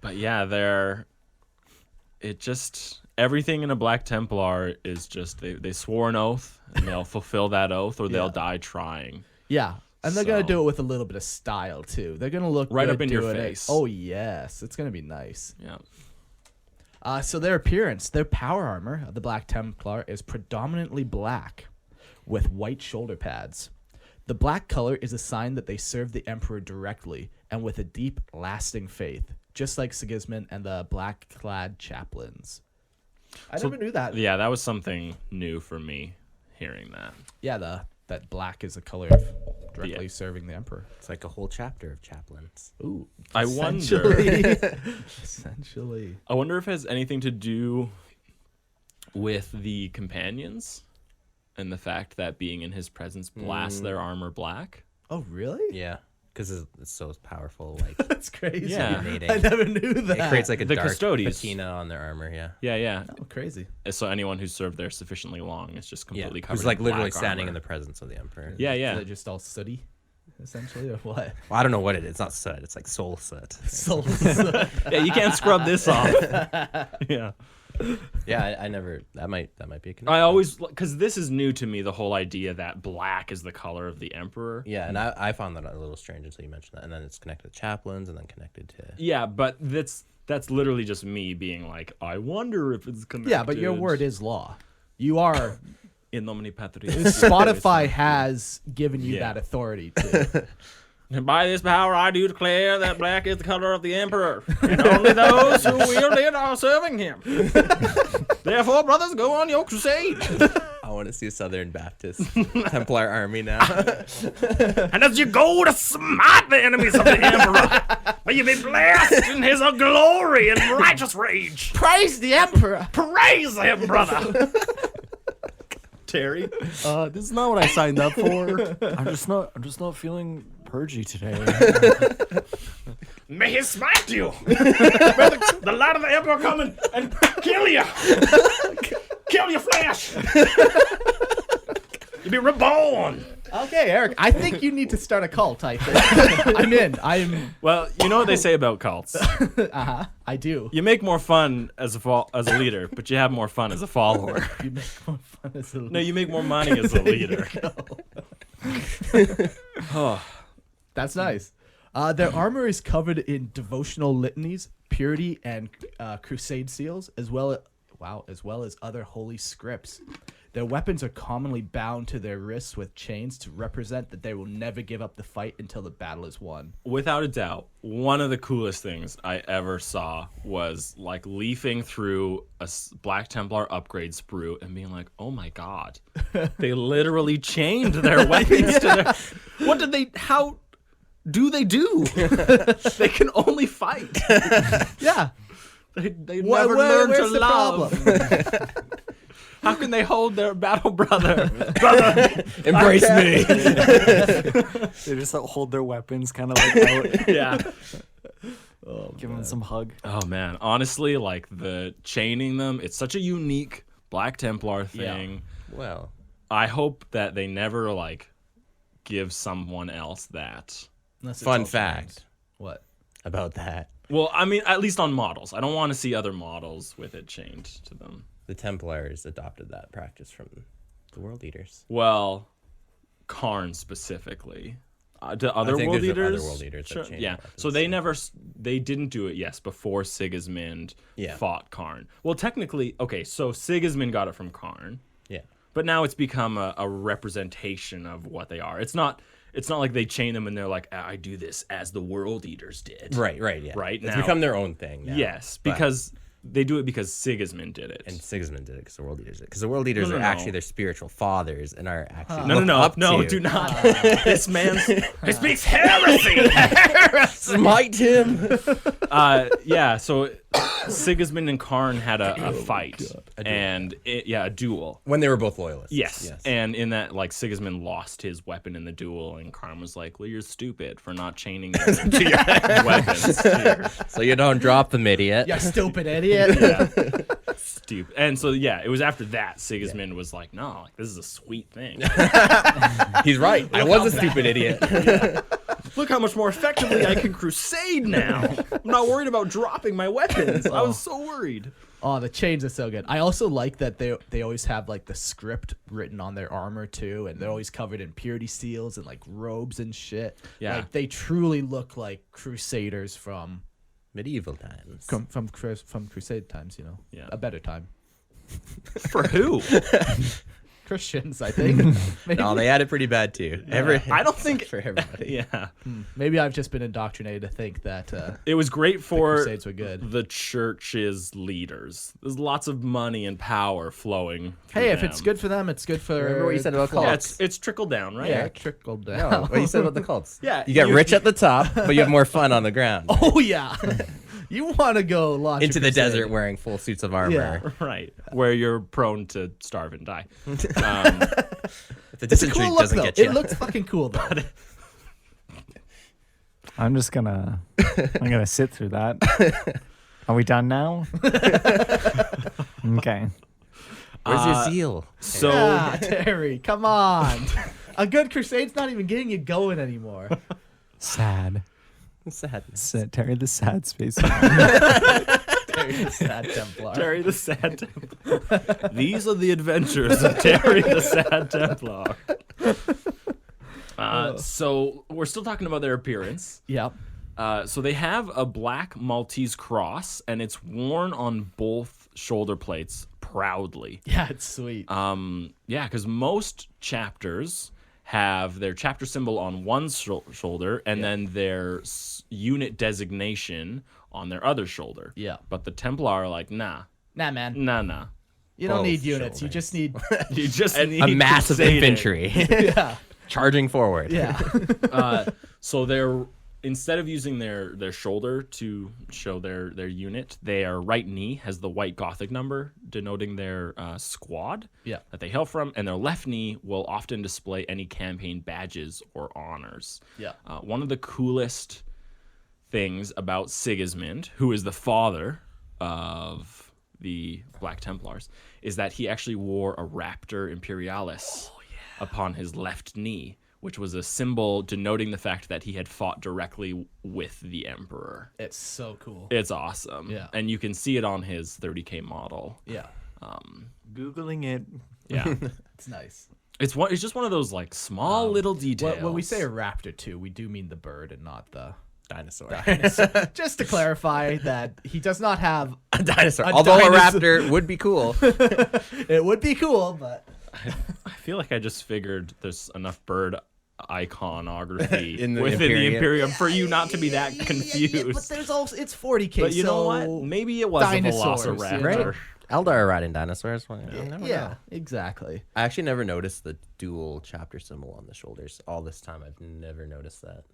But yeah, everything in a Black Templar is just they swore an oath and they'll fulfill that oath or they'll Yeah. die trying. Yeah. And they're going to So- do it with a little bit of style too. They're going to look Right good up in your doing it. face. Oh yes, it's going to be nice. Yeah. So their appearance, their power armor of the Black Templar is predominantly black with white shoulder pads. The black color is a sign that they serve the Emperor directly and with a deep, lasting faith, just like Sigismund and the black-clad chaplains. I never knew that. Yeah, that was something new for me hearing that. Yeah, that black is a color of directly Yeah. serving the Emperor. It's like a whole chapter of chaplains. Ooh, I wonder Essentially. I wonder if it has anything to do with the companions and the fact that being in his presence blasts their armor black. Oh, really? Yeah, because it's so powerful. Like That's crazy. Yeah. Dominating. I never knew that. it creates like a The dark custodies. patina on their armor. Yeah. Yeah. Oh, crazy. So anyone who's served there sufficiently long is just Yeah. completely covered Who's like in literally black standing armor. in the presence of the emperor. Yeah, Is yeah. it just all sooty, essentially, or what? Well, I don't know what it is. It's not soot. It's like soul soot. Yeah, you can't scrub this off. Yeah. Yeah, I never. That might be a connection. I always, because this is new to me, the whole idea that black is the color of the emperor. Yeah, and I found that a little strange until you mentioned that, and then it's connected to chaplains, and then connected to. Yeah, but that's literally just me being like, I wonder if it's connected. Yeah, but your word is law. You are. in nomine Patris. Spotify has given you Yeah. that authority too. And by this power I do declare that black is the color of the emperor, and only those who wield it are serving him. Therefore, brothers, go on your crusade. I want to see a Southern Baptist Templar army now. And as you go to smite the enemies of the emperor, may you be blessed in his glory and righteous rage. Praise the Emperor. Praise him, brother. Terry, This is not what I signed up for. I'm just not feeling purgy today. may he smite you. May the light of the emperor come and kill you. Kill your flesh. You be reborn. Okay, Eric. I think you need to start a cult. I think I'm in. Well, you know what they say about cults. I do. You make more fun as a leader, but you have more fun as a follower. You make more fun as a No, you make more money as a leader. Oh, That's nice. Their armor is covered in devotional litanies, purity, and crusade seals, as well as other holy scripts. Their weapons are commonly bound to their wrists with chains to represent that they will never give up the fight until the battle is won. without a doubt, one of the coolest things I ever saw was like leafing through a Black Templar upgrade sprue and being like, "Oh my god, they literally chained their weapons to their." What did they? How do they do? They can only fight. Yeah. They never learn to love. How can they hold their battle brother? Embrace me. They just hold their weapons kind of like out, Yeah. give them some hug. Oh man, honestly, like the chaining them, it's such a unique Black Templar thing. Well, I hope that they never like give someone else that. Unless it's fun all fact. What? about that. Well, I mean, at least on models. I don't want to see other models with it chained to them. The Templars adopted that practice from the World Eaters. Well, Karn specifically. To other think world there's eaters, other world eaters that sure, chain yeah. weapons, So they didn't do it. Yes, before Sigismund fought Karn. Well, technically, okay. So Sigismund got it from Karn, Yeah. but now it's become a representation of what they are. It's not like they chain them and they're like, I do this as the world eaters did. Right, yeah. Right, It's now- become their own thing now. Yes, but- because they do it because Sigismund did it. And Sigismund did it because the World Eaters did it. Because the World Eaters No, are no. actually their spiritual fathers and are actually no, looked up to. do not. This man's He speaks heresy. Smite him. yeah. So Sigismund and Karn had a fight, a duel. When they were both loyalists. Yes. And in that, like, Sigismund lost his weapon in the duel, and Karn was like, well, you're stupid for not chaining your weapons. So you don't drop them, idiot. You stupid idiot. Yeah. Stupid. And so, yeah, it was after that Sigismund was like, no, like, this is a sweet thing. He's right. I was a stupid idiot. Look how much more effectively I can crusade now. I'm not worried about dropping my weapons. I was so worried. Oh, the chains are so good. I also like that they always have like the script written on their armor too, and they're always covered in purity seals and like robes and shit. Yeah. Like they truly look like crusaders from Medieval times. from crusade times, you know. Yeah. A better time. For who? Christians, I think. Maybe. No, they had it pretty bad too. I don't think for everybody. Yeah. Maybe I've just been indoctrinated to think that It was great for Crusades were good. the church's leaders. There's lots of money and power flowing. through hey, if it's them. good for them, it's good for. Remember what you said about the flock. Yeah, cults? it's trickled down, right? Yeah, trickle down. No, what you said about the cults. Yeah, You get you- rich at the top, but you have more fun on the ground. Oh yeah, you want to go launch Into a the crusade. desert wearing full suits of armor. Yeah. Right, where you're prone to starve and die. If the It's a dysentery cool look doesn't though. get you. It looks fucking cool though. I'm just gonna sit through that. Are we done now? Okay. Where's your zeal? So Ah, Terry, come on. A good crusade's not even getting you going anymore. Sad. Sadness. Terry the sad space. Terry, sad Templar. Terry the Sad Templar. These are the adventures of Terry the Sad Templar. So we're still talking about their appearance. Yep. So they have a black Maltese cross, and it's worn on both shoulder plates proudly. Yeah, it's sweet. Yeah, because most chapters have their chapter symbol on one shoulder and then their unit designation on their other shoulder. Yeah. But the Templar are like, nah. Nah. You don't Both need units. You shoulders. just need. You just need A mass of crusading. infantry Yeah. charging forward. Yeah. So they're instead of using their shoulder to show their unit, their right knee has the white Gothic number denoting their squad Yeah. that they hail from, and their left knee will often display any campaign badges or honors. Yeah. One of the coolest things about Sigismund, who is the father of the Black Templars, is that he actually wore a Raptor Imperialis upon his left knee, which was a symbol denoting the fact that he had fought directly with the Emperor. It's so cool. It's awesome. Yeah. And you can see it on his 30K model. Yeah. Googling it. Yeah. It's nice. It's just one of those like small little details. When we say a raptor too, we do mean the bird and not the Dinosaur. Just to clarify that he does not have. A dinosaur. A Although dinosaur. a raptor would be cool. It would be cool, but I feel like I just figured there's enough bird iconography In the within the Imperium. Imperium for you not to be that confused. but there's also it's 40K. But you know so what? Maybe it was dinosaurs, a you velociraptor. know? Eldar are riding dinosaurs. Well, you never Yeah, know. exactly. I actually never noticed the dual chapter symbol on the shoulders. All this time, I've never noticed that.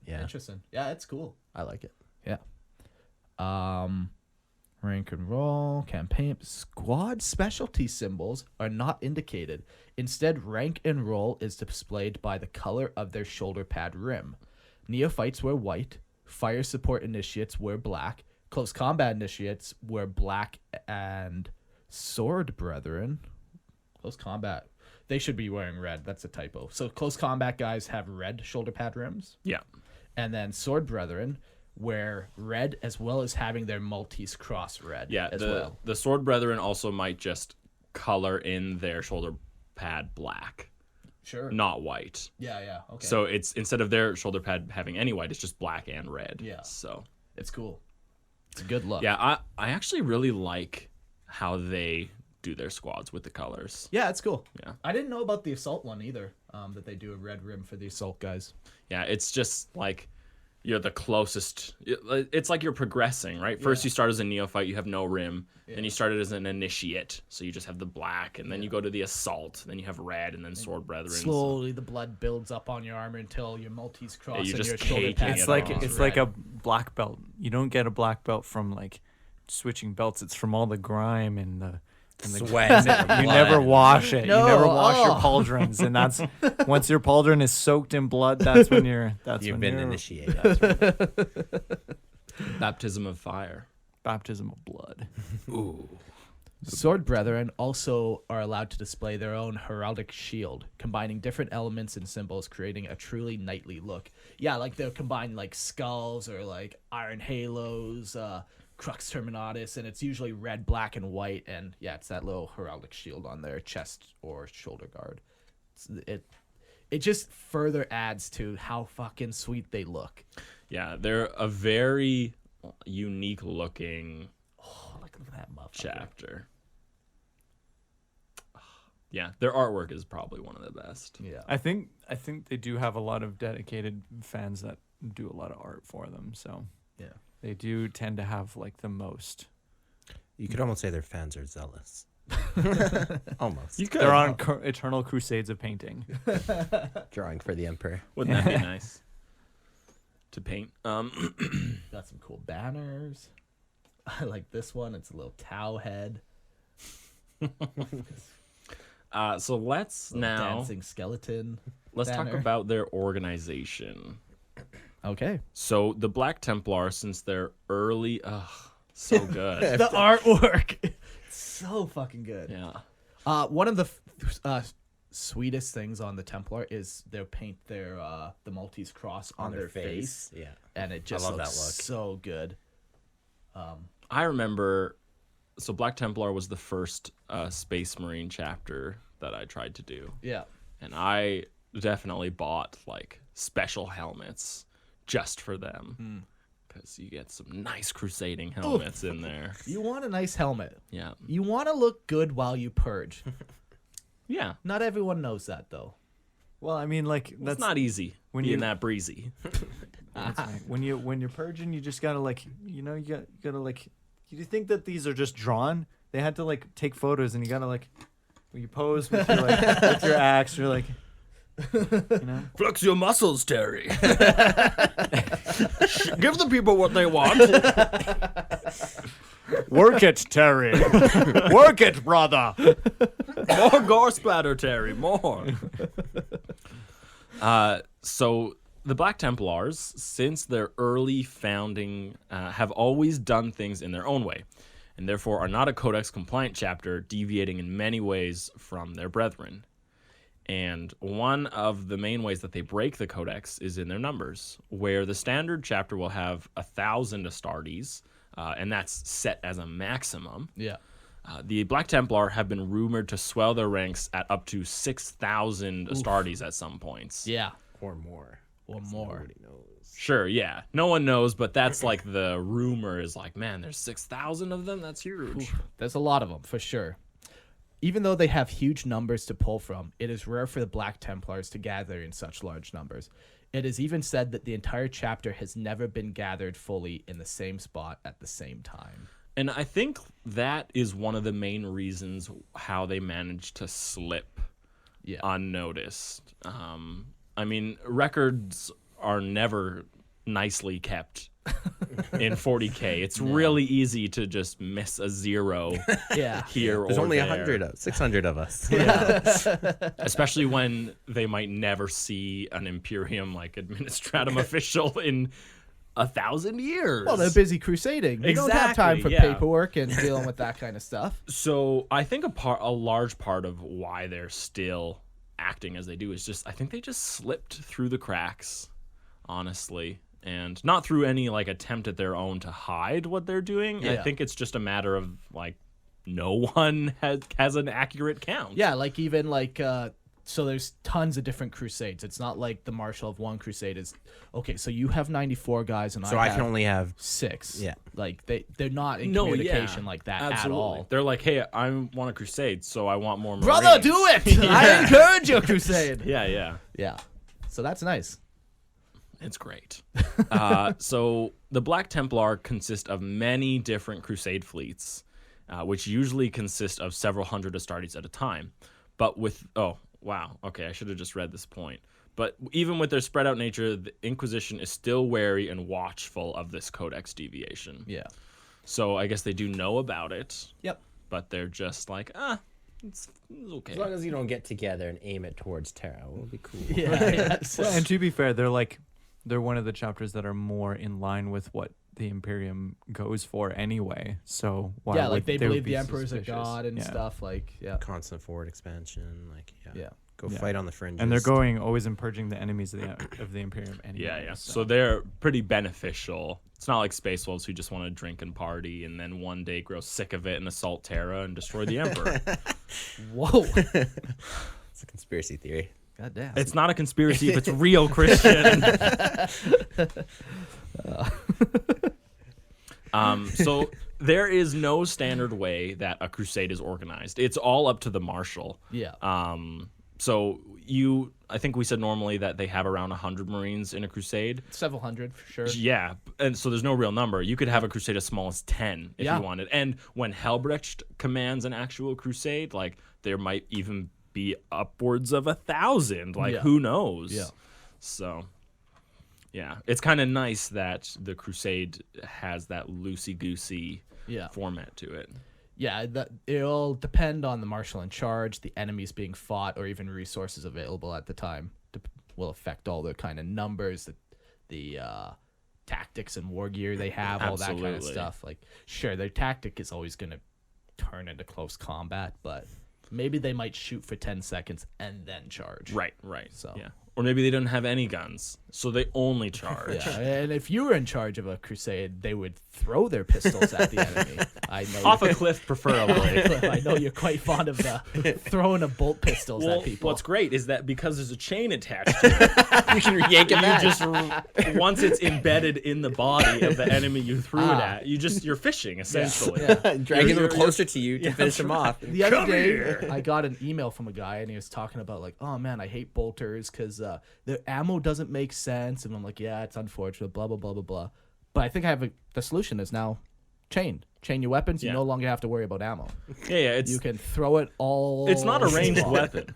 Yeah, Interesting. Yeah, it's cool. I like it. Yeah. Rank and roll, campaign, squad specialty symbols are not indicated. Instead, rank and roll is displayed by the color of their shoulder pad rim. Neophytes wear white. Fire support initiates wear black. Close combat initiates wear black, and sword brethren. Close combat. They should be wearing red. That's a typo. So close combat guys have red shoulder pad rims. Yeah. And then Sword Brethren wear red as well as having their Maltese cross red Yeah, as the well. the sword brethren also might just color in their shoulder pad black, Sure. not white. Yeah, okay. So it's instead of their shoulder pad having any white, it's just black and red. Yeah. So it's cool. It's a good look. yeah, I actually really like how they do their squads with the colors. Yeah, it's cool. Yeah. I didn't know about the assault one either. That they do a red rim for the assault guys. Yeah, it's just like you're the closest. It's like you're progressing, right? First you start as a neophyte, you have no rim. Then you started as an initiate, so you just have the black, and then you go to the assault, then you have red, and then sword brethren. Slowly, the blood builds up on your armor until your Maltese cross you're and just your shoulder taking pad. it It's like off. it's like a black belt. You don't get a black belt from like switching belts. It's from all the grime and the Sweat. you never wash it. No, you never wash your oh. pauldrons, and that's once your pauldron is soaked in blood. That's when you've You've been initiated. Baptism of fire. baptism of blood. Ooh. Sword Brethren also are allowed to display their own heraldic shield, combining different elements and symbols, creating a truly knightly look. Yeah, like they'll combine like skulls or like iron halos, crux terminatus, and it's usually red, black, and white. And yeah, it's that little heraldic shield on their chest or shoulder guard. It just further adds to how fucking sweet they look. Yeah, they're a very unique looking Oh, look at that motherfucker. chapter. Yeah, their artwork is probably one of the best. Yeah. I think they do have a lot of dedicated fans that do a lot of art for them. So Yeah. they do tend to have like the most. You could almost say their fans are zealous. Almost. You could. They're on eternal crusades of painting. Drawing for the emperor. Wouldn't that be nice to paint? Got some cool banners. I like this one. It's a little cow head. So let's Little now dancing skeleton. let's talk banner. about their organization. Okay. So the Black Templars, since they're early, so good. The artwork. It's so fucking good. Yeah. One of the sweetest things on the Templar is they'll paint their the Maltese cross on their face. Yeah. And it just love looks that look. so good. I remember, so Black Templar was the first Space Marine chapter that I tried to do. Yeah. And I definitely bought like special helmets just for them. Because you get some nice crusading helmets in there. You want a nice helmet. Yeah. You want to look good while you purge. Yeah. Not everyone knows that though. Well, I mean, like That's that's not easy when being you- that breezy. That's right. When you're purging, you just gotta like you gotta like. You think that these are just drawn? They had to like take photos, and you gotta like when you pose with your like with your axe. You're like, you know, Flex your muscles, Terry. Give the people what they want. work it, Terry. Work it, brother. More gore splatter, Terry. More. So the Black Templars, since their early founding, have always done things in their own way, and therefore are not a Codex compliant chapter, deviating in many ways from their brethren. And one of the main ways that they break the Codex is in their numbers, where the standard chapter will have 1,000 Astartes, and that's set as a maximum. Yeah. The Black Templar have been rumored to swell their ranks at up to 6,000 Astartes at some points. Yeah. Or more. Or more. Nobody knows. Sure, yeah. No one knows, but that's like the rumor is like, man, there's 6,000 of them? That's huge. There's a lot of them, for sure. Even though they have huge numbers to pull from, it is rare for the Black Templars to gather in such large numbers. It is even said that the entire chapter has never been gathered fully in the same spot at the same time. And I think that is one of the main reasons how they managed to slip Yeah. unnoticed. I mean, records are never nicely kept in 40K. It's really easy to just miss a zero Yeah. here There's or only there. 600 of us. Especially when they might never see an Imperium like administratum official in 1,000 years. Well, they're busy crusading. You don't have time for Exactly, yeah. paperwork and dealing with that kind of stuff. So I think a large part of why they're still acting as they do is just I think they just slipped through the cracks, honestly. and not through any like attempt at their own to hide what they're doing. I Yeah. think it's just a matter of like no one has an accurate count. Yeah, like even like so there's tons of different crusades. It's not like the marshal of one crusade is okay. So you have 94 guys, and So I can only have 6. Yeah. like they're not in No, communication yeah, like that absolutely. at all. They're like, hey, I want a crusade, so I want more Brother, Marines. do it! I encourage your crusade. Yeah. Yeah, so that's nice. It's great. So the Black Templar consist of many different crusade fleets, which usually consist of several hundred Astartes at a time. But with I should have just read this point. But even with their spread out nature, the Inquisition is still wary and watchful of this codex deviation. Yeah. So I guess they do know about it. Yep. But they're just like, it's okay. as long as you don't get together and aim it towards Terra, we'll be cool. Yeah. Well, and to be fair, they're one of the chapters that are more in line with what the Imperium goes for anyway. So why Yeah, would like they would believe be the Emperor's a suspicious? god and Yeah. stuff. Like, yeah. Constant forward expansion, Yeah. Go Yeah. fight on the fringes. And they're going always and purging the enemies of the Imperium anyway. Yeah. So they're pretty beneficial. It's not like Space Wolves who just want to drink and party and then one day grow sick of it and assault Terra and destroy the Emperor. Whoa. It's a conspiracy theory. God damn. It's not a conspiracy if it's real, Christian. So there is no standard way that a crusade is organized. It's all up to the marshal. Yeah. So I think we said normally that they have around 100 Marines in a crusade. Several hundred for sure. Yeah, and so there's no real number. You could have a crusade as small as 10 if Yeah. you wanted. And when Helbrecht commands an actual crusade, like there might even be upwards of 1,000. Like Yeah. who knows? Yeah. So yeah, it's kind of nice that the crusade has that loosey-goosey Yeah. format to it. Yeah, it'll depend on the marshal in charge, the enemies being fought, or even resources available at the time. Will affect all the kind of numbers, the tactics and war gear they have, all that kind of Absolutely. stuff. Like, sure, their tactic is always going to turn into close combat, but maybe they might shoot for 10 seconds and then charge. Right. So. Yeah. Or maybe they don't have any guns, so they only charge. Yeah, and if you were in charge of a crusade, they would throw their pistols at the enemy. I know Off a cliff, preferably. I know you're quite fond of throwing a bolt pistols Well, at people. what's great is that because there's a chain attached to it, You can yank it back. once it's embedded in the body of the enemy you threw it at, you're fishing essentially. Dragging them You're- closer to you to finish them off. The other day, I got an email from a guy, and he was talking about like, oh man, I hate bolters because the ammo doesn't make sense. And I'm like, yeah, it's unfortunate, blah blah blah blah blah. But I think I have the solution is now chain your weapons. You Yeah. no longer have to worry about ammo. Yeah, You can throw it all. it's not a ranged weapon.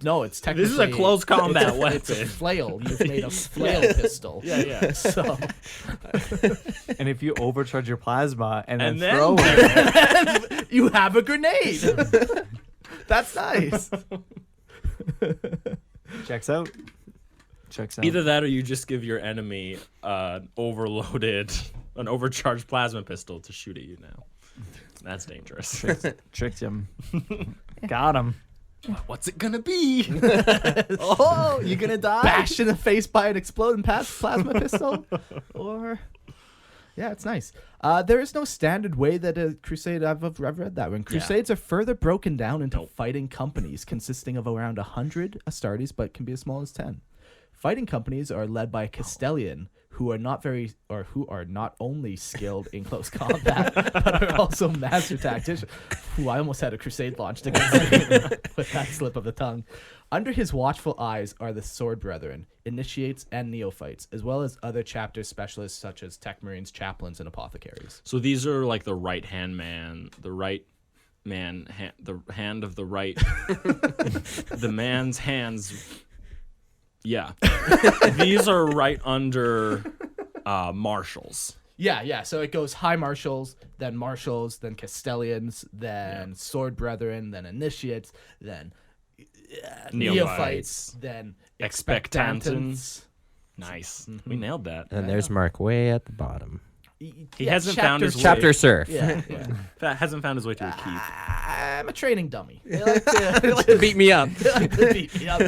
No, it's technically. This is a close combat It's a weapon. flail. You've made a flail pistol. Yeah. So And if you overcharge your plasma and then, And then throw it, you have a grenade. That's nice. checks out. Either that or you just give your enemy an overcharged plasma pistol to shoot at you now. That's dangerous. Tricked him. Got him. What's it gonna be? Oh, you're gonna die? Bashed in the face by an exploding plasma pistol? Or, yeah, it's nice. There is no standard way that a crusade. I've read that one. Crusades are further broken down into fighting companies consisting of around 100 Astartes, but can be as small as 10. Fighting companies are led by a Castellan who are not only skilled in close combat, but are also master tacticians. Ooh, I almost had a crusade launched against him with that slip of the tongue. Under his watchful eyes are the Sword Brethren, Initiates, and Neophytes, as well as other chapter specialists such as Tech Marines, Chaplains, and Apothecaries. So these are like the right-hand man, the right man, the hand of the right, the man's hands. Yeah. These are right under marshals. Yeah. So it goes High Marshals, then Castellans, then Sword Brethren, then Initiates, then Neophytes, then Expectantans. Expectantans. Nice. We nailed that. And there's Mark way at the bottom. He hasn't found his way. Chapter surf. Yeah, yeah. Hasn't found his way to a keep. I'm a training dummy. They like to, Beat me up. they like to beat me up.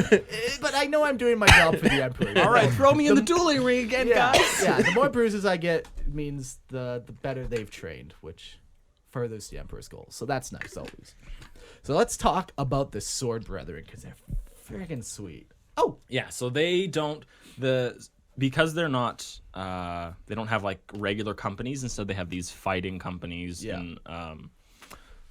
But I know I'm doing my job for the Emperor. All right, throw me in the dueling ring again, guys. Yeah, the more bruises I get means the better they've trained, which furthers the Emperor's goals. So that's nice always. So let's talk about the Sword Brethren, because they're friggin' sweet. Oh, Yeah, so they don't because they're not they don't have like regular companies. Instead, they have these fighting companies Yeah. and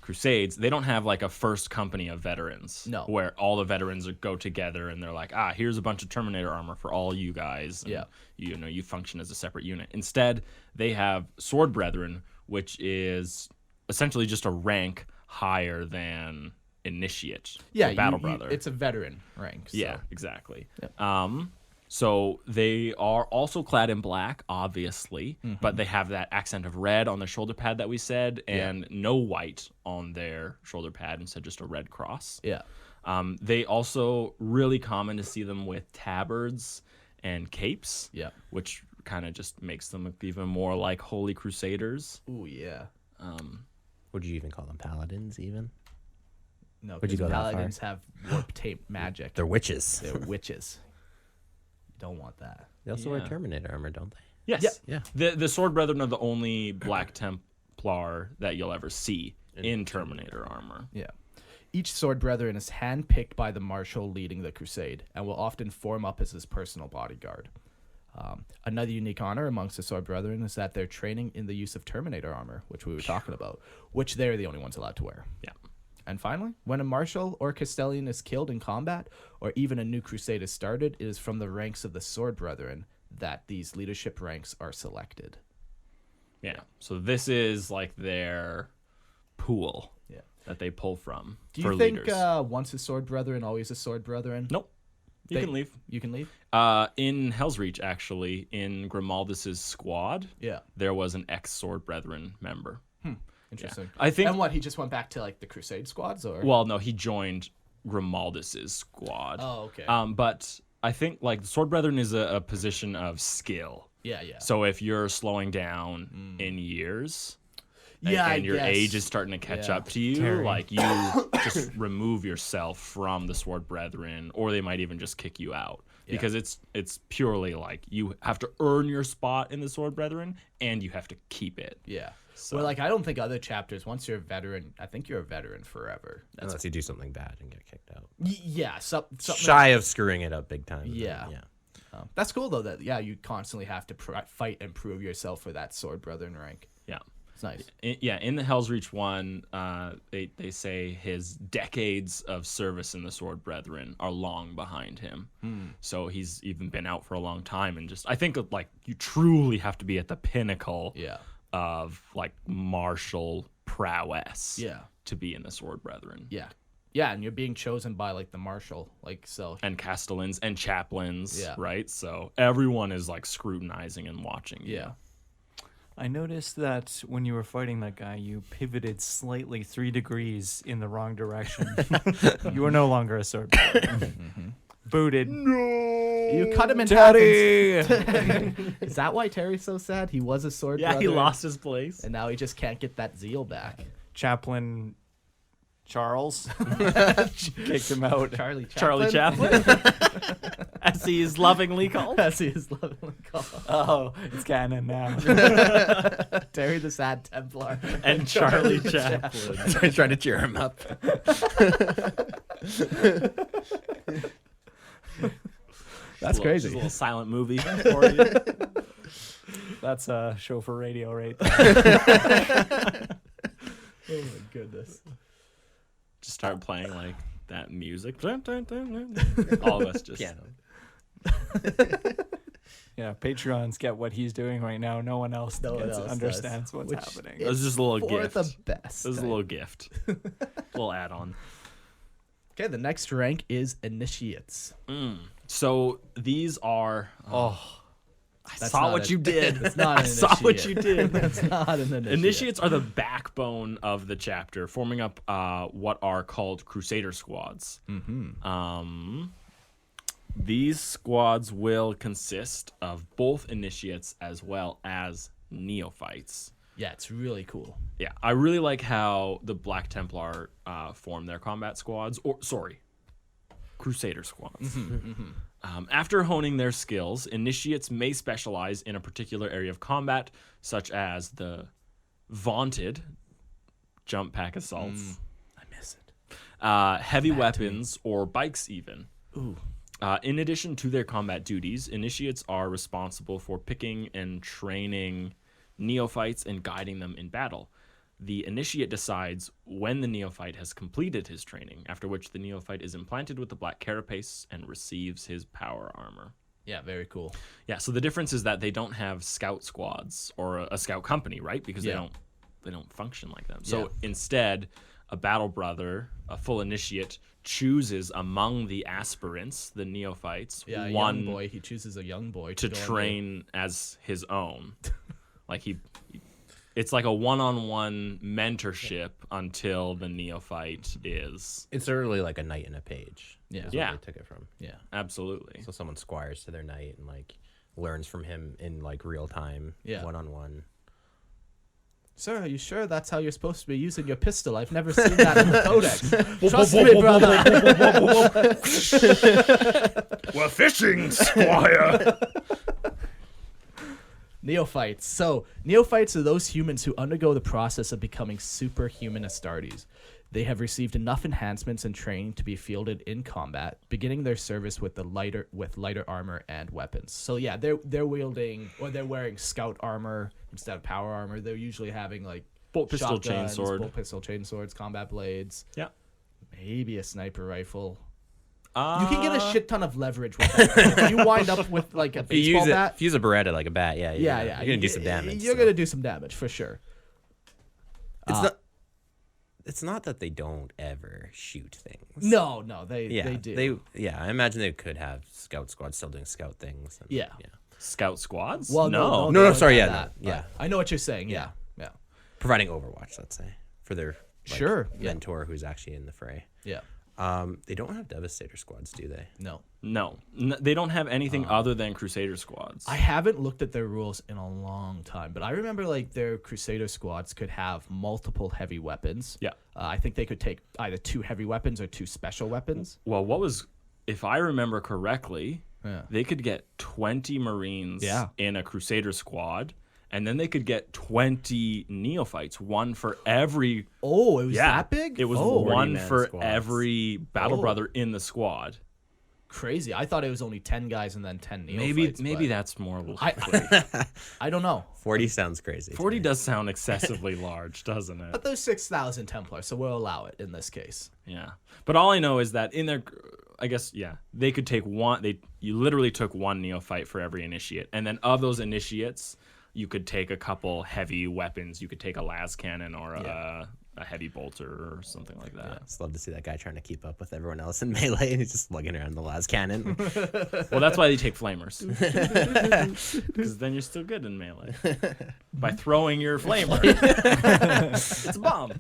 crusades. They don't have like a first company of veterans. No. Where all the veterans go together and they're like, here's a bunch of Terminator armor for all you guys. And, Yeah. you function as a separate unit. Instead, they have Sword Brethren, which is essentially just a rank higher than Initiate. yeah, or Battle Brother. it's a veteran rank. So. Yeah, exactly. So they are also clad in black, obviously, but they have that accent of red on their shoulder pad that we said, and no white on their shoulder pad, instead just a red cross. Yeah. They also really common to see them with tabards and capes, Yeah. which kind of just makes them look even more like holy crusaders. Ooh, yeah. Would you even call them paladins? Even No, Would you because go that far? paladins have warp tape magic. they're witches. They're witches. You don't want that. They also wear Yeah. Terminator armor, don't they? Yes. Yeah. The Sword Brethren are the only Black Templar that you'll ever see in Terminator armor. Yeah. Each Sword Brethren is handpicked by the Marshal leading the crusade and will often form up as his personal bodyguard. Another unique honor amongst the Sword Brethren is that they're training in the use of Terminator armor, which we were talking about, which they're the only ones allowed to wear. Yeah. And finally, when a Marshal or Castellan is killed in combat, or even a new crusade is started, it is from the ranks of the Sword Brethren that these leadership ranks are selected. Yeah. So this is like their pool Yeah. that they pull from Do for you think leaders. once a Sword Brethren, always a Sword Brethren? Nope. You They- can leave. You can leave? In Hell's Reach, actually, in Grimaldus's squad, Yeah. there was an ex-Sword Brethren member. Interesting. I think. And what, he just went back to like the Crusade squads, or? Well, no, he joined Grimaldus's squad. Oh, okay. But I think like the Sword Brethren is a position of skill. yeah, yeah. So if you're slowing down in years, Yeah, I and your guess. age is starting to catch Yeah. up to you, Terry. like you just remove yourself from the Sword Brethren, or they might even just kick you out. Yeah. Because it's purely like you have to earn your spot in the Sword Brethren, and you have to keep it. Yeah. So- Well, like I don't think other chapters. Once you're a veteran, I think you're a veteran forever. Unless you do something bad and get kicked out. Yeah. Something. Shy of screwing it up big time. then, Yeah. That's cool though. That you constantly have to fight and prove yourself for that Sword Brethren rank. Yeah. It's nice. In the Hell's Reach one, they say his decades of service in the Sword Brethren are long behind him. So he's even been out for a long time, and just I think like you truly have to be at the pinnacle Yeah. of like martial prowess Yeah. to be in the Sword Brethren. Yeah. Yeah, and you're being chosen by like the Marshal, like so. And Castellans and Chaplains, Yeah. right? So everyone is like scrutinizing and watching you. Yeah. I noticed that when you were fighting that guy, you pivoted slightly 3 degrees in the wrong direction. You are no longer a sword. Booted. You cut him in half. Daddy! Is that why Terry's so sad? He was a Sword Yeah, he Brother, lost his place. and now he just can't get that zeal back. Chaplain Charles kicked him out. Charlie Chaplain, as he is lovingly called. As he is lovingly called. Oh, it's canon now. Terry the Sad Templar. And Charlie Chaplain. Trying to cheer him up. That's crazy. Just a little silent movie for you. That's a show for radio right there. Oh my goodness. Just start playing like that music. All of us just. Piano. Yeah, Patreons get what he's doing right now. No one else understands does, what's which happening. It was just a little For gift. the best. This is a little gift. Little add-on. Okay, the next rank is Initiates. So these are. I That's saw not what a- you did. It's not an I saw what initiate. you did. That's not an initiate. Initiates are the backbone of the chapter, forming up what are called Crusader squads. These squads will consist of both initiates as well as neophytes. Yeah, it's really cool. Yeah, I really like how the Black Templar form their combat squads, Crusader squads. After honing their skills, initiates may specialize in a particular area of combat, such as the vaunted jump pack assaults, I miss it. heavy weapons, or bikes even. Ooh. In addition to their combat duties, initiates are responsible for picking and training neophytes and guiding them in battle. The initiate decides when the neophyte has completed his training, after which the neophyte is implanted with the black carapace and receives his power armor. Yeah, very cool. Yeah, so the difference is that they don't have scout squads or a scout company, right? Because they don't function like them. So instead, a battle brother, a full initiate, chooses among the aspirants, the neophytes, Yeah, a one young boy. He chooses a young boy to go in train as his own. Like it's like a one-on-one mentorship until the neophyte is. It's literally like a knight and a page. Yeah. is what Yeah. they took it from. there. Yeah. Absolutely. So someone squires to their knight and like learns from him in like real time, Yeah. one-on-one. Sir, are you sure that's how you're supposed to be using your pistol? I've never seen that in the codex. Trust me, brother. We're fishing, squire. Neophytes. So, neophytes are those humans who undergo the process of becoming superhuman Astartes. They have received enough enhancements and training to be fielded in combat, beginning their service with lighter armor and weapons. So yeah, they're wielding, or they're wearing scout armor instead of power armor. They're usually having like Bolt pistol, shotguns, chainsword. bolt pistol, chainswords, combat blades. Yeah. Maybe a sniper rifle. You You can get a shit ton of leverage with that. If you wind up with like a If you baseball bat. use a Beretta like a bat, Yeah, you're gonna do some damage. You're so. gonna do some damage for sure. It's not that they don't ever shoot things. No, they do. I imagine they could have scout squads still doing scout things. And, Yeah. Scout squads? Well, no. they No, don't sorry, have yeah, that, no, yeah. but I know what you're saying. Yeah. Providing Overwatch, let's say, for their Sure, yeah. mentor who's actually in the fray. Yeah. They don't have Devastator squads, do they? No. No. They don't have anything other than Crusader squads. I haven't looked at their rules in a long time, but I remember like their Crusader squads could have multiple heavy weapons. Yeah. I think they could take either 2 heavy weapons or 2 special weapons. Well, if I remember correctly, Yeah. they could get 20 Marines Yeah. in a Crusader squad, and then they could get 20 neophytes, one for every. Oh, it was that big? It was oh, one 40-man for squads. every battle Oh. brother in the squad. crazy. I thought it was only 10 guys and then 10 neophytes. Maybe but that's more. I don't know. 40 sounds crazy. 40 does sound excessively large, doesn't it? But there's 6,000 Templars, so we'll allow it in this case. Yeah. But all I know is that in their, I guess, yeah, they could take one. You literally took one neophyte for every initiate, and then of those initiates, you could take a couple heavy weapons. You could take a las cannon or a heavy bolter or something like that. I just love to see that guy trying to keep up with everyone else in melee, and he's just lugging around the las cannon. Well, that's why they take flamers, because then you're still good in melee by throwing your flamer. It's a bomb.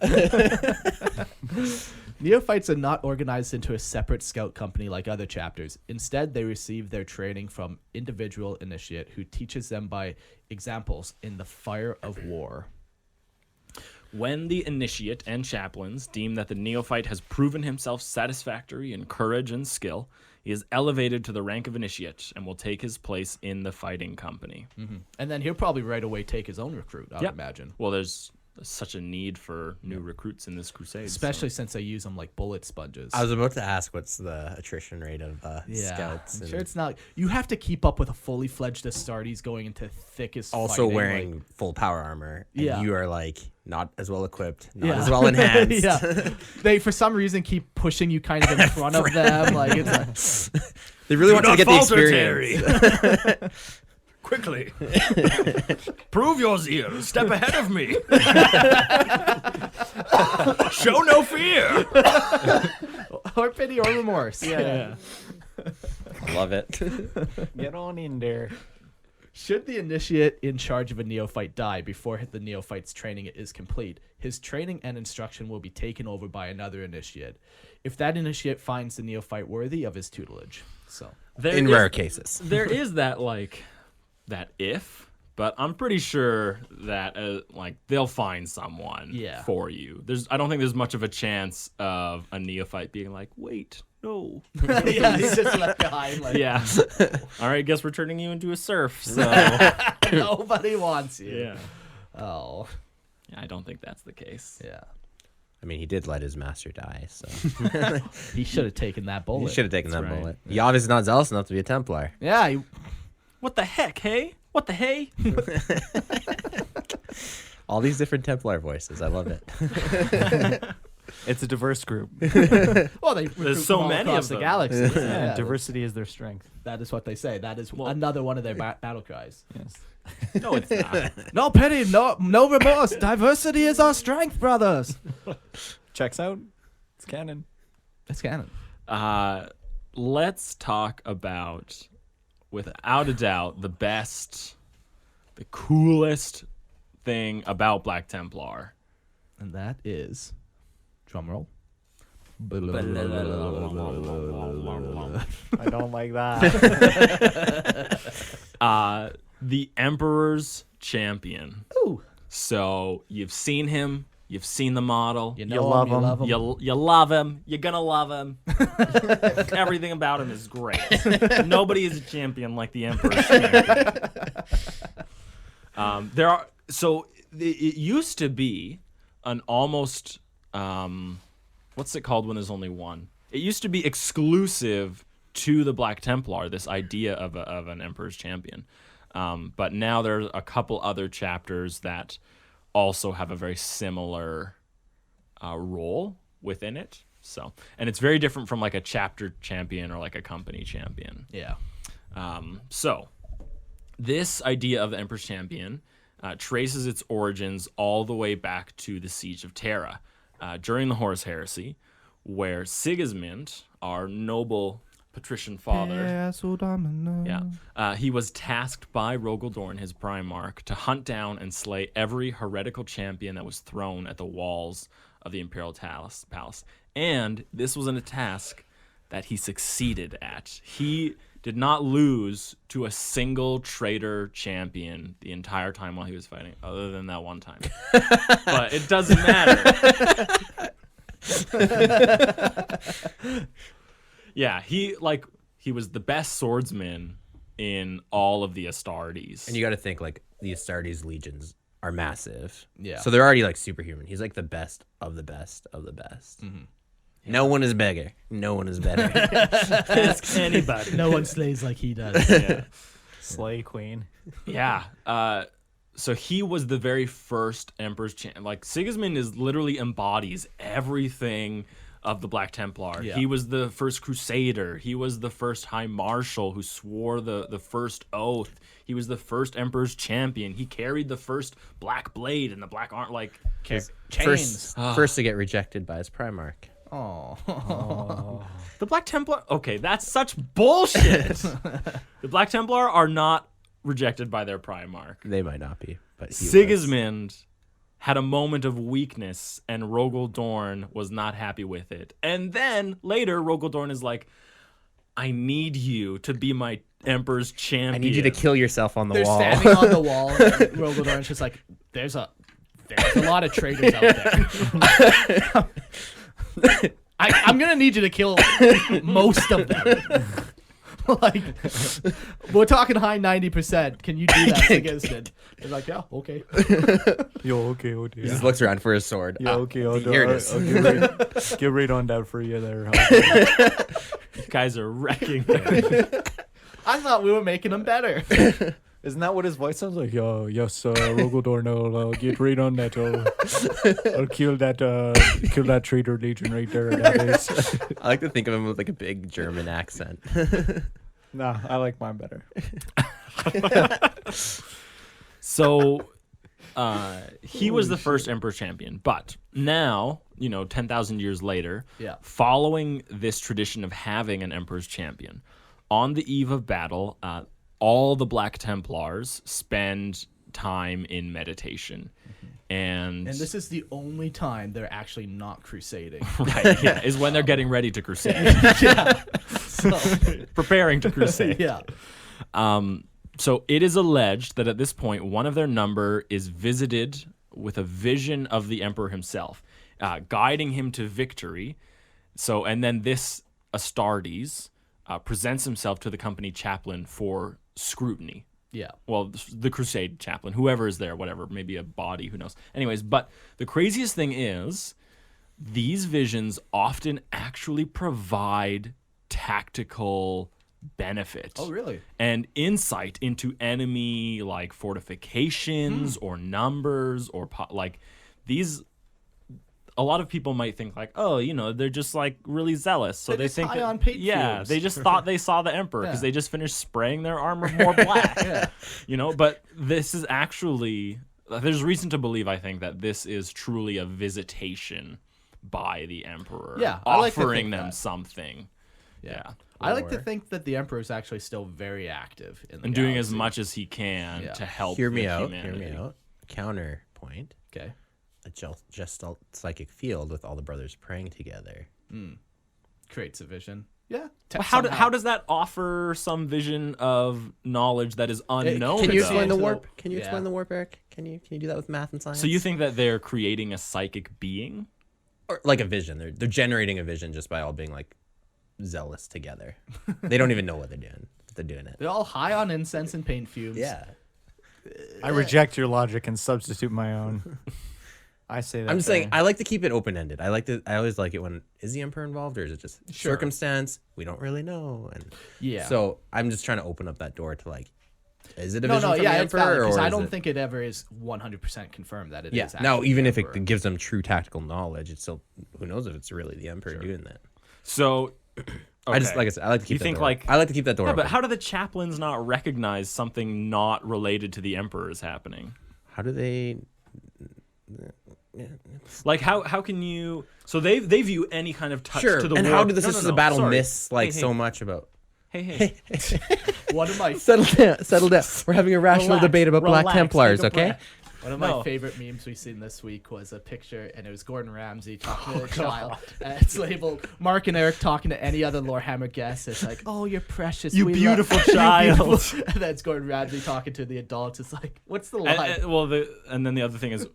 Neophytes are not organized into a separate scout company like other chapters. Instead, they receive their training from individual initiate who teaches them by examples in the fire of war. When the initiate and chaplains deem that the neophyte has proven himself satisfactory in courage and skill, he is elevated to the rank of initiate and will take his place in the fighting company. And then he'll probably right away take his own recruit, I would Yep. imagine. Well, there's such a need for new recruits in this crusade. Especially since they use them like bullet sponges. I was about to ask what's the attrition rate of scouts. I'm and sure it's not. You have to keep up with a fully fledged Astartes going into thickest also fighting, wearing like- full power armor. And Yeah. you are like not as well equipped, not Yeah. as well enhanced. yeah. They, for some reason, keep pushing you kind of in front of them. Like it's They really want you to get the experience. Quickly. Prove your zeal. Step ahead of me. Show no fear. or pity or remorse. Yeah. Love it. Get on in there. Should the initiate in charge of a neophyte die before the neophyte's training is complete, his training and instruction will be taken over by another initiate, if that initiate finds the neophyte worthy of his tutelage. So There In is- rare cases. There is that if, But I'm pretty sure that like they'll find someone for you. I don't think there's much of a chance of a neophyte being like, wait, no. Yeah, he's just left behind. Like, Yeah. All right, guess we're turning you into a serf. So nobody wants you. yeah. Oh. Yeah, I don't think that's the case. Yeah. I mean, he did let his master die, so He should have taken that bullet. he should have taken that right. bullet. He obviously not zealous enough to be a Templar. Yeah. What the heck, hey? What the hey? All these different Templar voices. I love it. It's a diverse group. Well, they recruit so from all many across of the them. galaxy. Yeah, diversity is their strength. That is what they say. That is another one of their battle cries. Yes. No, it's not. No pity, no remorse. Diversity is our strength, brothers. Checks out. It's canon. It's canon. Let's talk about, without a doubt, the best, the coolest thing about Black Templar. And that is, drumroll. I don't like that. The Emperor's Champion. Ooh. So you've seen him. You've seen the model. You know love him, you him. love him. You love him. You're gonna love him. Everything about him is great. Nobody is a champion like the Emperor's champion. It used to be an almost what's it called when there's only one? It used to be exclusive to the Black Templar. This idea of an Emperor's champion, but now there's a couple other chapters that also have a very similar role within it. So, and it's very different from like a chapter champion or like a company champion. Yeah. So, this idea of the Emperor's Champion traces its origins all the way back to the Siege of Terra during the Horus Heresy, where Sigismund, our noble patrician father, he was tasked by Rogel Dorn, his Primarch, to hunt down and slay every heretical champion that was thrown at the walls of the Imperial Palace. And this was a task that he succeeded at. He did not lose to a single traitor champion the entire time while he was fighting, other than that one time. But it doesn't matter. Yeah, he was the best swordsman in all of the Astartes. And you got to think like the Astartes legions are massive. Yeah. So they're already like superhuman. He's like the best of the best of the best. Mm-hmm. No one is bigger. No one is better. Ask anybody. No one slays like he does. Yeah. Slay Queen. Yeah. So he was the very first Emperor's champion. Like Sigismund literally embodies everything of the Black Templar. Yeah. He was the first Crusader. He was the first High Marshal who swore the first oath. He was the first Emperor's champion. He carried the first Black Blade and the Black Arm. Like Chains. First to get rejected by his Primarch. Oh. the Black Templar. Okay, that's such bullshit. The Black Templar are not rejected by their Primarch. They might not be, but he Sigismund had a moment of weakness, and Rogel Dorn was not happy with it. And then later, Rogel Dorn is like, I need you to be my Emperor's champion. I need you to kill yourself on the They're wall. standing on the wall. And Rogel Dorn's just like, there's a lot of traitors out there. I'm gonna need you to kill most of them. Like, we're talking high 90%. Can you do that, Sigismund? They're like, yeah, okay. Yo, okay. He just looks around for his sword. Yeah, okay. I'll here it is. I'll get right on that for you there. You guys are wrecking him. I thought we were making them better. Isn't that what his voice sounds like? Yo, yes, Rogel Dorn, I'll get right on that. I'll kill that traitor legion right there. That is. I like to think of him with like a big German accent. Nah, I like mine better. So he was the first Emperor champion. But now, 10,000 years later, following this tradition of having an Emperor's champion, on the eve of battle, all the Black Templars spend time in meditation. And this is the only time they're actually not crusading. right, yeah, is when they're getting ready to crusade. Yeah. So, Preparing to crusade. yeah. So it is alleged that at this point, one of their number is visited with a vision of the emperor himself, guiding him to victory. So, and then this Astartes presents himself to the company chaplain for scrutiny. Yeah. Well, the crusade chaplain, whoever is there, whatever, maybe a body, who knows. Anyways, but the craziest thing is these visions often actually provide tactical benefit. Oh, really? And insight into enemy like fortifications or numbers or like these. A lot of people might think like, oh, you know, they're just like really zealous, so they just think high that, on paint yeah, fumes. they just thought they saw the emperor because Yeah. they just finished spraying their armor more black. You know, but this is actually there's reason to believe, I think, that this is truly a visitation by the emperor, Yeah, I like to offering think them that. something. Yeah. I like to Or- think that the emperor is actually still very active in the And doing as galaxy. much as he can Yeah. to help Hear me the out. humanity. Hear me out. Counterpoint. Okay. A just psychic field with all the brothers praying together. Creates a vision. Yeah. But how does that offer some vision of knowledge that is unknown? Can you though? explain the though. warp? Can you Yeah. explain the warp, Eric? Can you do that with math and science? So you think that they're creating a psychic being? or like a vision? They're generating a vision just by all being like zealous together. They don't even know what they're doing. But they're doing it. They're all high on incense and paint fumes. Yeah. I reject your logic and substitute my own. I say that. I'm just saying thing. I like to keep it open ended. I always like it when is the emperor involved or is it just circumstance? We don't really know. And Yeah. so I'm just trying to open up that door to like, is it a No, vision no, from yeah, the it's valid, emperor because or I is don't it- think it ever is 100% confirmed that it is. Yeah. actually No, even the if emperor. it gives them true tactical knowledge, it's still who knows if it's really the emperor doing that. So, I just okay. like I said, I like to keep You that think, door. like- I like to keep that door Yeah, open. but how do the chaplains not recognize something not related to the emperor is happening? How do they? Like how can you? So they view any kind of touch Sure. to the And war. how do the No, Sisters no, of Battle sorry. miss like Hey, so hey. much about? Hey. One of my Settle down. Settle down. We're having a rational Relax, debate about Black relax, Templars. take a Okay. breath. One of my No. favorite memes we've seen this week was a picture, and it was Gordon Ramsay talking Oh, to a child. And it's labeled Mark and Eric talking to any other Lorehammer guest. It's like, oh, you're precious. You we beautiful love-" You child. beautiful- And then it's Gordon Ramsay talking to the adults. It's like, what's the line? And then the other thing is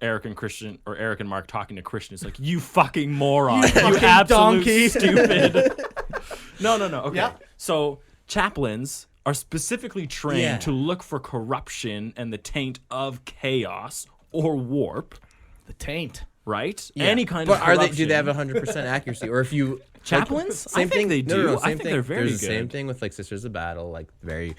Eric and Mark talking to Christian. It's like, you fucking moron, you, fucking absolute donkey." stupid. No. Okay. Yeah. So chaplains are specifically trained Yeah. to look for corruption and the taint of chaos or warp, The taint. right? Yeah. Any kind but of are corruption. they? Do they have 100% accuracy? Or if you Chaplains? Same I think thing. they No, no, do. no, I same think thing. they're very There's the same good. thing with like Sisters of Battle, like very,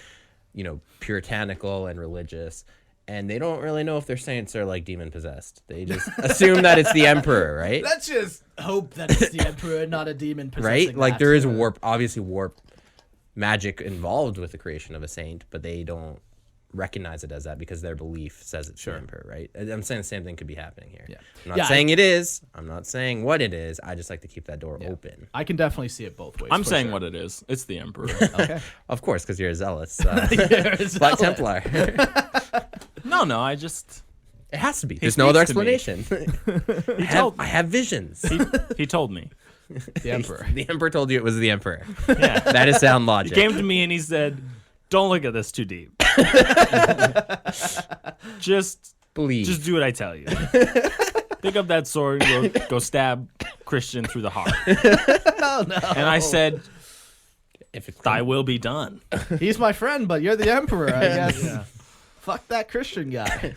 puritanical and religious. And they don't really know if their saints are like demon possessed. They just assume that it's the emperor, right? Let's just hope that it's the emperor and not a demon possessing Right? Like that. there is obviously warp magic involved with the creation of a saint, but they don't recognize it as that because their belief says it's the emperor, right? And I'm saying the same thing could be happening here. Yeah. I'm not Yeah, saying it is. I'm not saying what it is. I just like to keep that door open. I can definitely see it both ways. I'm for saying sure. what it is. It's the emperor. Okay. Of course, because you're a zealous You're a Black zealot. Templar. no, I just It has to be. There's no other speaks to me. explanation. told I have visions. he told me. The emperor. The emperor told you it was the emperor. Yeah. That is sound He logic. came to me and he said, "Don't look at this too deep. just Believe. do what I tell you. Pick up that sword and go stab Christian through the heart." Oh, no. And I said, if it's "Thy will be done." He's my friend, but you're the emperor, I guess. Fuck that Christian guy.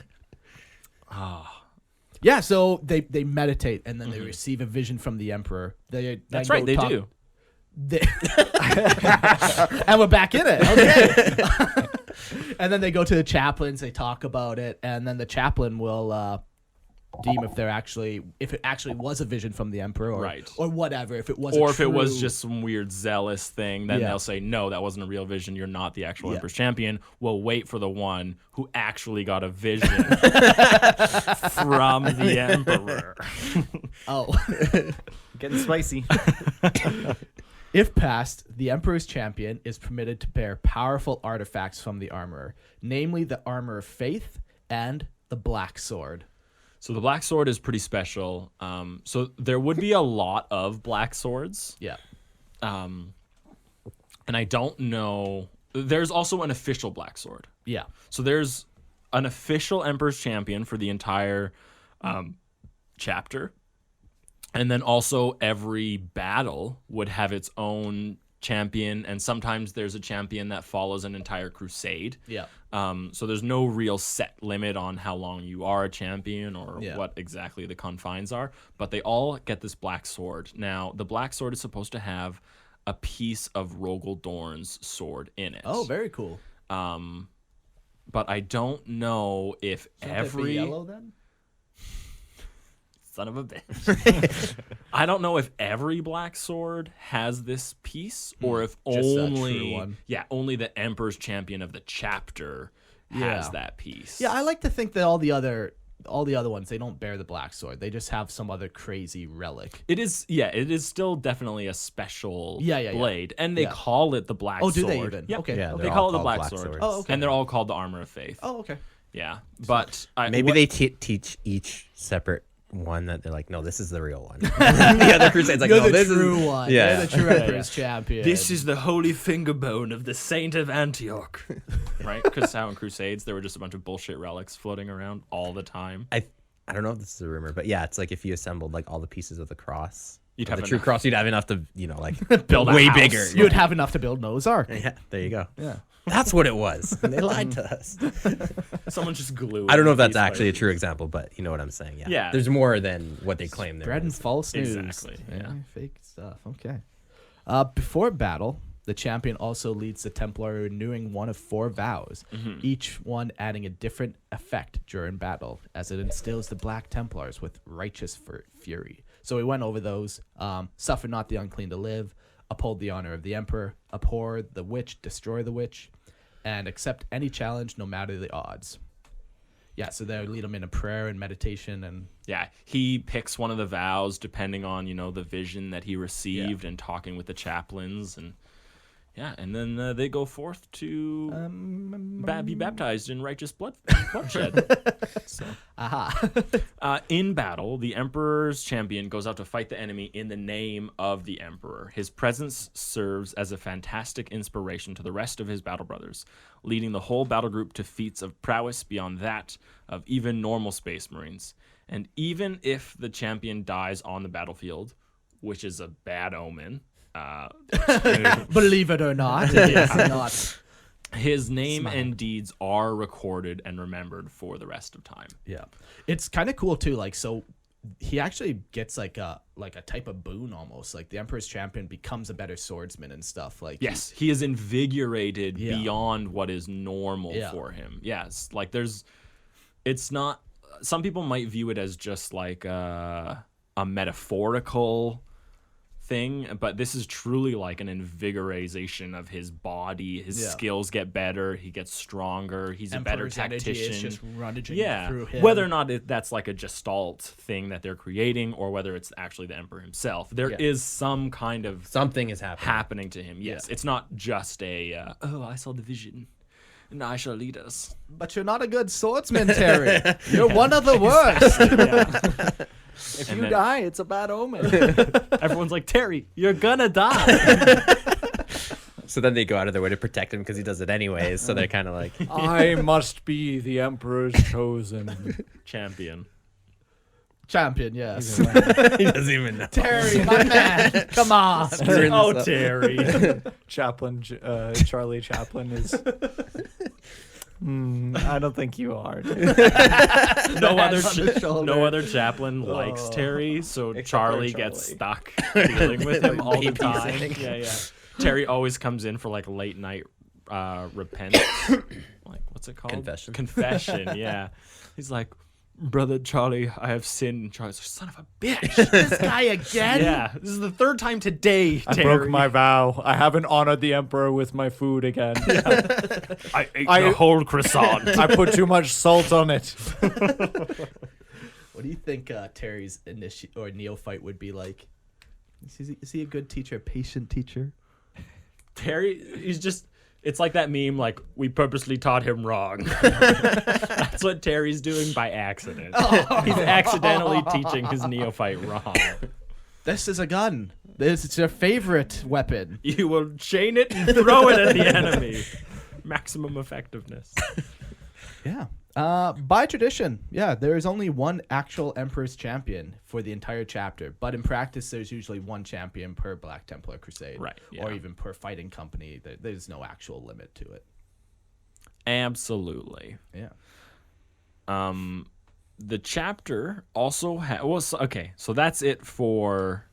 Yeah, so they meditate and then they receive a vision from the emperor. They That's then right, go they talk- do. And we're back in it. Okay. And then they go to the chaplains, they talk about it, and then the chaplain will deem if it actually was a vision from the emperor or, Right. or whatever. If it was Or a if it was true- just some weird zealous thing, then Yeah. they'll say, "No, that wasn't a real vision. You're not the actual Yeah. Emperor's champion." We'll wait for the one who actually got a vision from the Emperor. Oh. Getting spicy. If passed, the Emperor's champion is permitted to bear powerful artifacts from the armorer, namely the Armor of Faith and the Black Sword. So the black sword is pretty special. So there would be a lot of black swords. Yeah. And I don't know. There's also an official black sword. Yeah. So there's an official Emperor's Champion for the entire chapter. And then also every battle would have its own champion. And sometimes there's a champion that follows an entire crusade. Yeah. So there's no real set limit on how long you are a champion or Yeah. what exactly the confines are. But they all get this black sword. Now, the black sword is supposed to have a piece of Rogel Dorn's sword in it. Oh, very cool. But I don't know if every yellow then? son of a bitch. I don't know if every black sword has this piece or if Just that only true one. only the Emperor's Champion of the chapter has Yeah. that piece. Yeah, I like to think that all the other ones, they don't bear the black sword. They just have some other crazy relic. It is still definitely a special Yeah. blade. And they Yeah. call it the black Oh, sword. do they even? Yep. Okay. Yeah, okay. They they're call all it the called black black sword. swords. Oh, okay. And they're all called the Armor of Faith. Oh, okay. Yeah. But Maybe they teach each separate one that they're like, no, this is the real one. The other crusade's like, You're no, the this true is one. Yeah. You're the true Emperor's champion. This is the holy finger bone of the Saint of Antioch. Right? Because how in Crusades, there were just a bunch of bullshit relics floating around all the time. I don't know if this is a rumor, but yeah, it's like if you assembled like all the pieces of the cross, You'd of have the true enough. cross, you'd have enough to, like Build a way house. bigger. You'd have enough to build Noah's Ark. Yeah, there you go. Yeah. That's what it was. And they lied to us. Someone just glued. I don't know if these that's actually a layers. true example, but you know what I'm saying. Yeah. Yeah. There's more than what they claim there Spreading is. false news. Exactly, yeah. Fake stuff. Okay. Before battle, the champion also leads the Templar renewing one of 4 vows, each one adding a different effect during battle, as it instills the Black Templars with righteous fury. So we went over those. Suffer not the unclean to live, uphold the honor of the emperor, abhor the witch, destroy the witch, and accept any challenge no matter the odds. Yeah, so they lead them in a prayer and meditation and Yeah, he picks one of the vows depending on, the vision that he received and talking with the chaplains. And and then they go forth to be baptized in righteous bloodshed. So, in battle, the Emperor's champion goes out to fight the enemy in the name of the Emperor. His presence serves as a fantastic inspiration to the rest of his battle brothers, leading the whole battle group to feats of prowess beyond that of even normal Space Marines. And even if the champion dies on the battlefield, which is a bad omen, believe it or not, it is not. his name and deeds are recorded and remembered for the rest of time. Yeah, it's kind of cool too. Like, so he actually gets like a type of boon almost. Like the Emperor's champion becomes a better swordsman and stuff. Like, Yes, he is invigorated Yeah. beyond what is normal Yeah. for him. Yes, like it's not. Some people might view it as just like a metaphorical thing, but this is truly like an invigoration of his body. His Yeah. skills get better. He gets stronger. He's a better Emperor's energy tactician. is just rummaging Yeah, through him. whether or not that's like a gestalt thing that they're creating, or whether it's actually the Emperor himself, there is some kind of Something is happening. happening to him. Yes, it's not just a I saw the vision, and I shall lead us. But you're not a good swordsman, Terry. You're one of the worst. If And you then- die, it's a bad omen. Everyone's like, Terry, you're gonna die. So then they go out of their way to protect him because he does it anyways. So they're kind of like, I must be the Emperor's chosen. Champion. Champion, yes. he doesn't even know. Terry, my man, come on. Screwing Oh, this up. Terry. Chaplain, Charlie Chaplain is. I don't think you are. no Hands on the other shoulder. chaplain likes Terry, so Except Charlie for gray gets Charlie. stuck dealing with him all the time. babysitting. Yeah. Terry always comes in for like late night repentance. Like, what's it called? Confession, yeah. He's like, Brother Charlie, I have sinned. And Charlie's like, son of a bitch. This guy again? Yeah, this is the 3rd time today, I Terry. broke my vow. I haven't honored the Emperor with my food again. I ate I- the whole croissant. I put too much salt on it. What do you think Terry's neophyte would be like? Is he a good teacher, a patient teacher? Terry, it's like that meme, like, we purposely taught him wrong. That's what Terry's doing by accident. He's accidentally teaching his neophyte wrong. This is a gun. This is your favorite weapon. You will chain it and throw it at the enemy. Maximum effectiveness. Yeah. By tradition, there is only one actual Emperor's champion for the entire chapter, but in practice, there's usually one champion per Black Templar Crusade, Right, or yeah. even per fighting company. There's no actual limit to it. Absolutely. Yeah. The chapter also so that's it for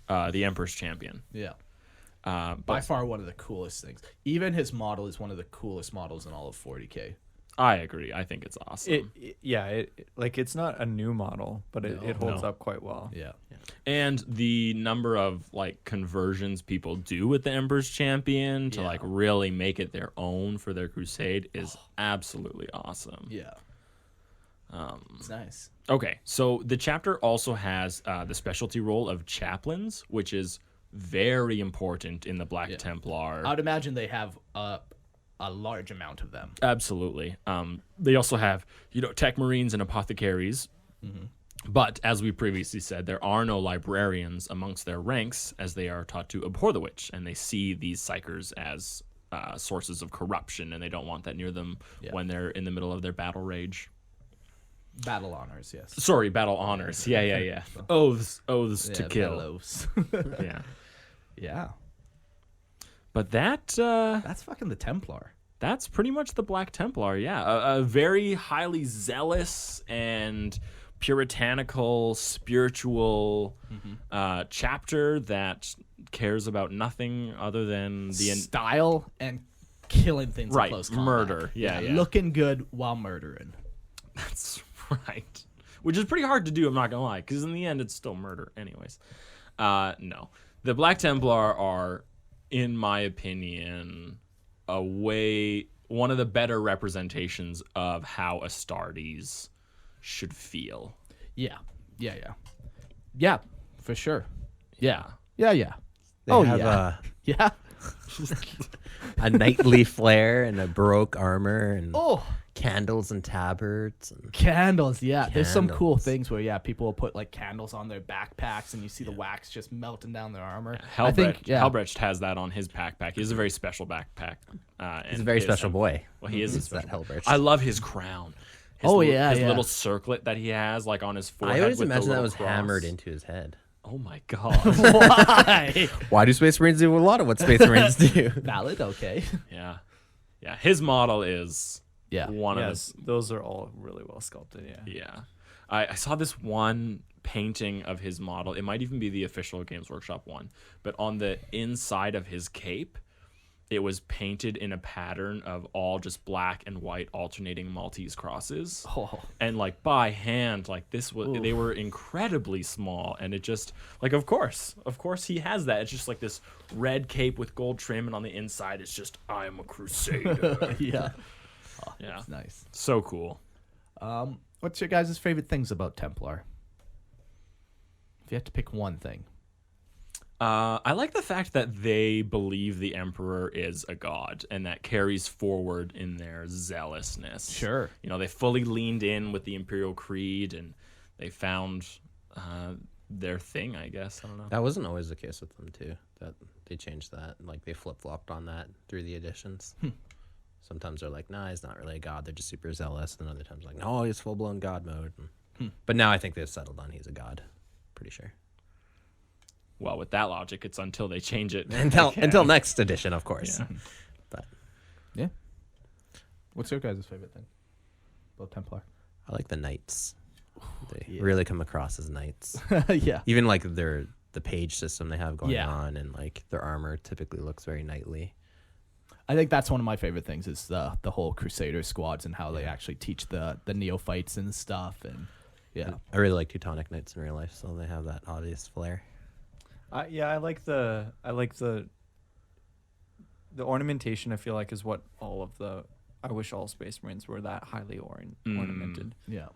the Emperor's Champion. Yeah. By By far one of the coolest things. Even his model is one of the coolest models in all of 40K. I agree. I think it's awesome. It's not a new model, but it holds No. up quite well. Yeah. And the number of like conversions people do with the Emperor's Champion to like really make it their own for their crusade is absolutely awesome. Yeah. It's nice. Okay, so the chapter also has the specialty role of chaplains, which is very important in the Black Templar. I would imagine they have a large amount of them. Absolutely. They also have, tech marines and apothecaries. But as we previously said, there are no librarians amongst their ranks, as they are taught to abhor the witch, and they see these psychers as sources of corruption, and they don't want that near them when they're in the middle of their battle rage. Battle honors, yes. Sorry, battle honors. Yeah. Oaths to kill. Bellows. Yeah. Yeah. But that's That's fucking the Templar. that's pretty much the Black Templar. Yeah, a very highly zealous and puritanical, spiritual chapter that cares about nothing other than the Style and killing things Right, in close combat. murder. Yeah. Looking good while murdering. That's right. Which is pretty hard to do, I'm not going to lie, because in the end, it's still murder anyways. No. The Black Templar are, in my opinion, one of the better representations of how Astartes should feel. Yeah, for sure. Yeah. They have Yeah. a knightly flair and a baroque armor and Oh, candles and tabards. And candles. Yeah, there's some cool Candles. things where people will put like candles on their backpacks, and you see the wax just melting down their armor. Helbrecht has that on his backpack. He has a very special backpack. he's a very special boy. Well, he is a It's that special. Helbrecht. I love his crown. His his little circlet that he has, like on his forehead. I always with the imagine that little was cross. hammered into his head. Oh my god! Why? Why do Space Marines do a lot of what Space Marines do? Valid. Okay. Yeah. His model is Yeah. one of Yes, those are all really well sculpted. Yeah. the. Yeah, I saw this one painting of his model. It might even be the official Games Workshop one, but on the inside of his cape, it was painted in a pattern of all just black and white alternating Maltese crosses. Oh. And like by hand, like they were incredibly small, and it just like of course he has that. It's just like this red cape with gold trim, and on the inside it's just I am a crusader. Yeah. Yeah, It's nice. so cool. What's your guys' favorite things about Templar? If you have to pick one thing. I like the fact that they believe the Emperor is a god, and that carries forward in their zealousness. Sure. They fully leaned in with the Imperial Creed, and they found their thing, I guess. I don't know. That wasn't always the case with them too. That they changed that. Like they flip flopped on that through the editions. Sometimes they're like, nah, he's not really a god. They're just super zealous. And other times like, no, he's full blown god mode. But now I think they've settled on he's a god. Pretty sure. Well, with that logic, it's until they change it. Until next edition, of course. Yeah. But Yeah. What's your guys' favorite thing about Templar? I like the knights. They Yeah. really come across as knights. Yeah. Even like the page system they have going Yeah. on, and like their armor typically looks very knightly. I think that's one of my favorite things is the whole Crusader squads and how they actually teach the neophytes and stuff. And yeah. I really like Teutonic knights in real life, so they have that obvious flair. I like the ornamentation. I feel like is what all of the. I wish all Space Marines were that highly ornamented. Yeah.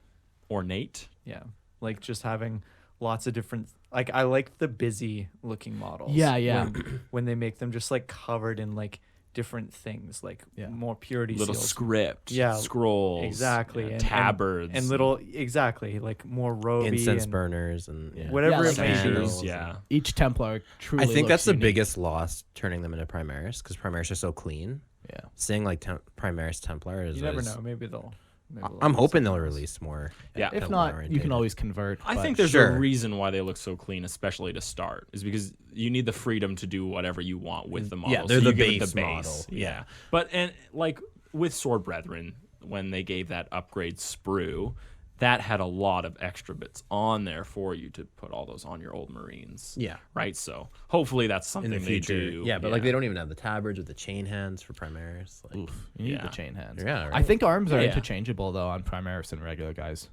Ornate. Yeah, like just having lots of different. Like I like the busy looking models. Yeah, yeah. When they make them just like covered in like different things, like Yeah. more purity Little seals. script, Yeah, scrolls, exactly, yeah, and tabards, and little exactly like more roby Incense and burners and whatever Yeah, it like may be. censures, yeah. Each Templar truly I think that's looks the unique. biggest loss turning them into Primaris because Primaris are so clean. Yeah. Seeing like Primaris Templar is. You never always- know. Maybe they'll I'm release hoping something they'll else. release more. Yeah. If Templar not, you orientated. can always convert. I but- think there's Sure. a reason why they look so clean, especially to start, is because you need the freedom to do whatever you want with the model. Yeah, they're so the you give it base model. Yeah. But and like with Sword Brethren, when they gave that upgrade sprue, that had a lot of extra bits on there for you to put all those on your old Marines. Yeah. Right. So hopefully that's In something the they future, do. yeah, but like they don't even have the tabards or the chain hands for Primaris. Like, Oof, you need Yeah. the chain hands. Yeah, I right. think arms are Yeah. interchangeable though on Primaris and regular guys.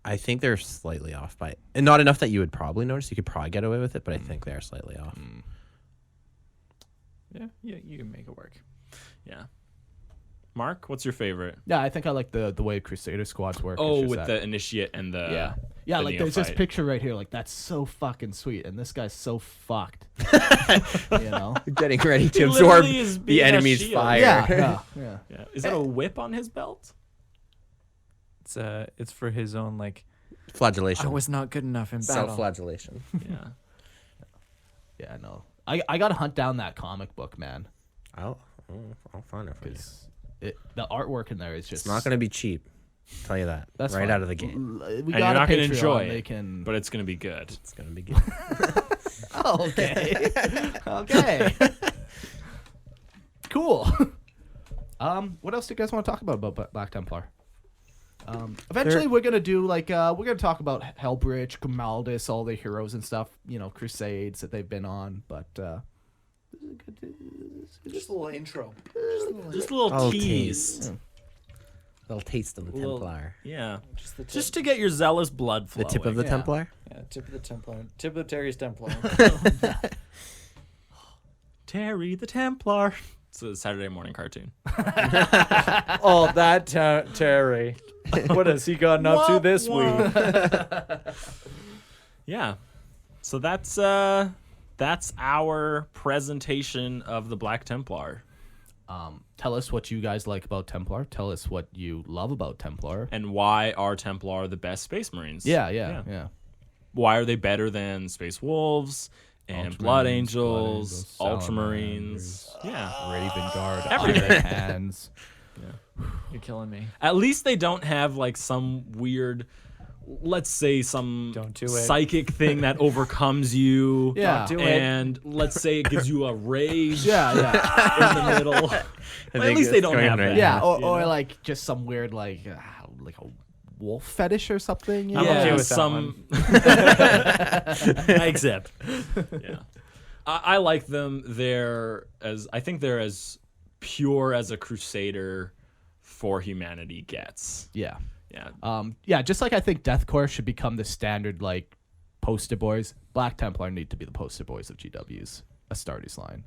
I think they're slightly off by, and not enough that you would probably notice. You could probably get away with it, but I think they are slightly off. Yeah, you can make it work. Yeah. Mark, what's your favorite? Yeah, I think I like the way Crusader squads work. It's Oh, just with that- the initiate and the yeah, the like there's this neophyte. picture right here. Like that's so fucking sweet, and this guy's so fucked. You know? Getting ready to He absorb literally is the being a enemy's shield. fire. Yeah. Yeah. Is that a whip on his belt? It's for his own like. Flagellation. I was not good enough in battle. Self-flagellation. Yeah. Yeah, I know. I gotta hunt down that comic book, man, I'll find it for you. because the artwork in there is just. It's not going to be cheap. I'll tell you that. That's right fine. out of the gate. We you're got not a gonna Patreon, enjoy they it, can. But it's gonna be good. It's going to be good. Okay. Okay. Cool. What else do you guys want to talk about Black Templar? Eventually, we're gonna do like we're gonna talk about Hellbridge, Gamaldus, all the heroes and stuff. You know, crusades that they've been on. But Just a little intro. Just a little Oh, tease. tease. Little taste of the Little- Templar. Yeah. Just the tip. Just to get your zealous blood The flowing. tip of the Yeah. Templar? Yeah, tip of the Templar. Tip of Terry's Templar. Terry the Templar. It's a Saturday morning cartoon. Oh, that Terry. What has he gotten up to this week? Yeah. So that's our presentation of the Black Templar tell us what you guys like about Templar. Tell us what you love about Templar. and why are Templar the best Space Marines. Yeah. Why are they better than Space Wolves and Ultramarines, Blood Angels, Blood Ultramarines? Salamanders. Yeah. Raven Guard, Everything. Iron Hands. You're killing me. At least they don't have like some weird, let's say some Don't do it. psychic thing that overcomes you. Yeah. Don't do it. And let's say it gives you a rage Yeah. in the middle. Well, at least they it's don't going have right that. Yeah, you or know? like just some weird like a wolf fetish or something. You I'm know? okay Yeah, with that some. I accept. Yeah, I like them. I think they're as pure as a crusader for humanity gets. Yeah. Yeah, Just like I think Deathcore should become the standard like poster boys. Black Templar need to be the poster boys of GW's Astartes line.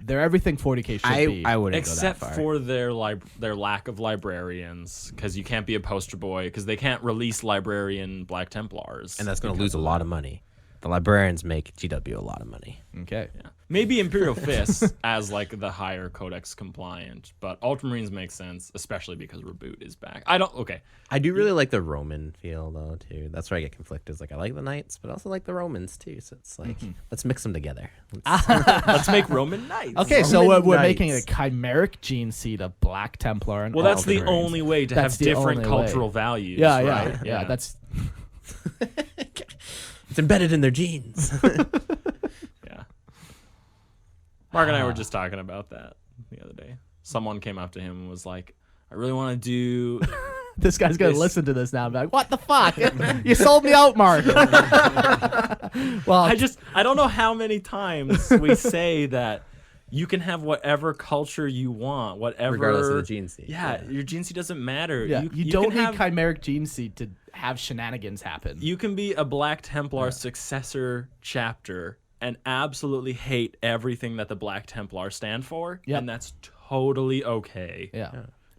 They're everything 40K should be. I wouldn't except go that far. for their lack of librarians, because you can't be a poster boy because they can't release librarian Black Templars, And that's going to lose a lot of money. The librarians make GW a lot of money. Okay. Yeah. Maybe Imperial Fists as like the higher codex compliant, but Ultramarines make sense, especially because Reboot is back. I do really like the Roman feel though too. That's where I get conflicted. Is like I like the Knights, but I also like the Romans too. So it's like let's mix them together. Let's make Roman Knights. Okay, so Roman we're making a Knights. chimeric gene seed of Black Templar and Well, that's the Ultramarines. only way to That's have the different only way. cultural values. Yeah, right? yeah. That's It's embedded in their genes. Yeah. Mark and I were just talking about that the other day. Someone came up to him and was like, I really want to do. this guy's gonna This- listen to this now and be like, what the fuck? You sold me out, Mark. Well, I don't know how many times we say that you can have whatever culture you want, whatever. Regardless of the gene seed. Yeah, your gene seed doesn't matter. yeah, you don't can need have, chimeric gene seed to have shenanigans happen. You can be a Black Templar successor chapter and absolutely hate everything that the Black Templar stand for, Yep. and that's totally okay. yeah.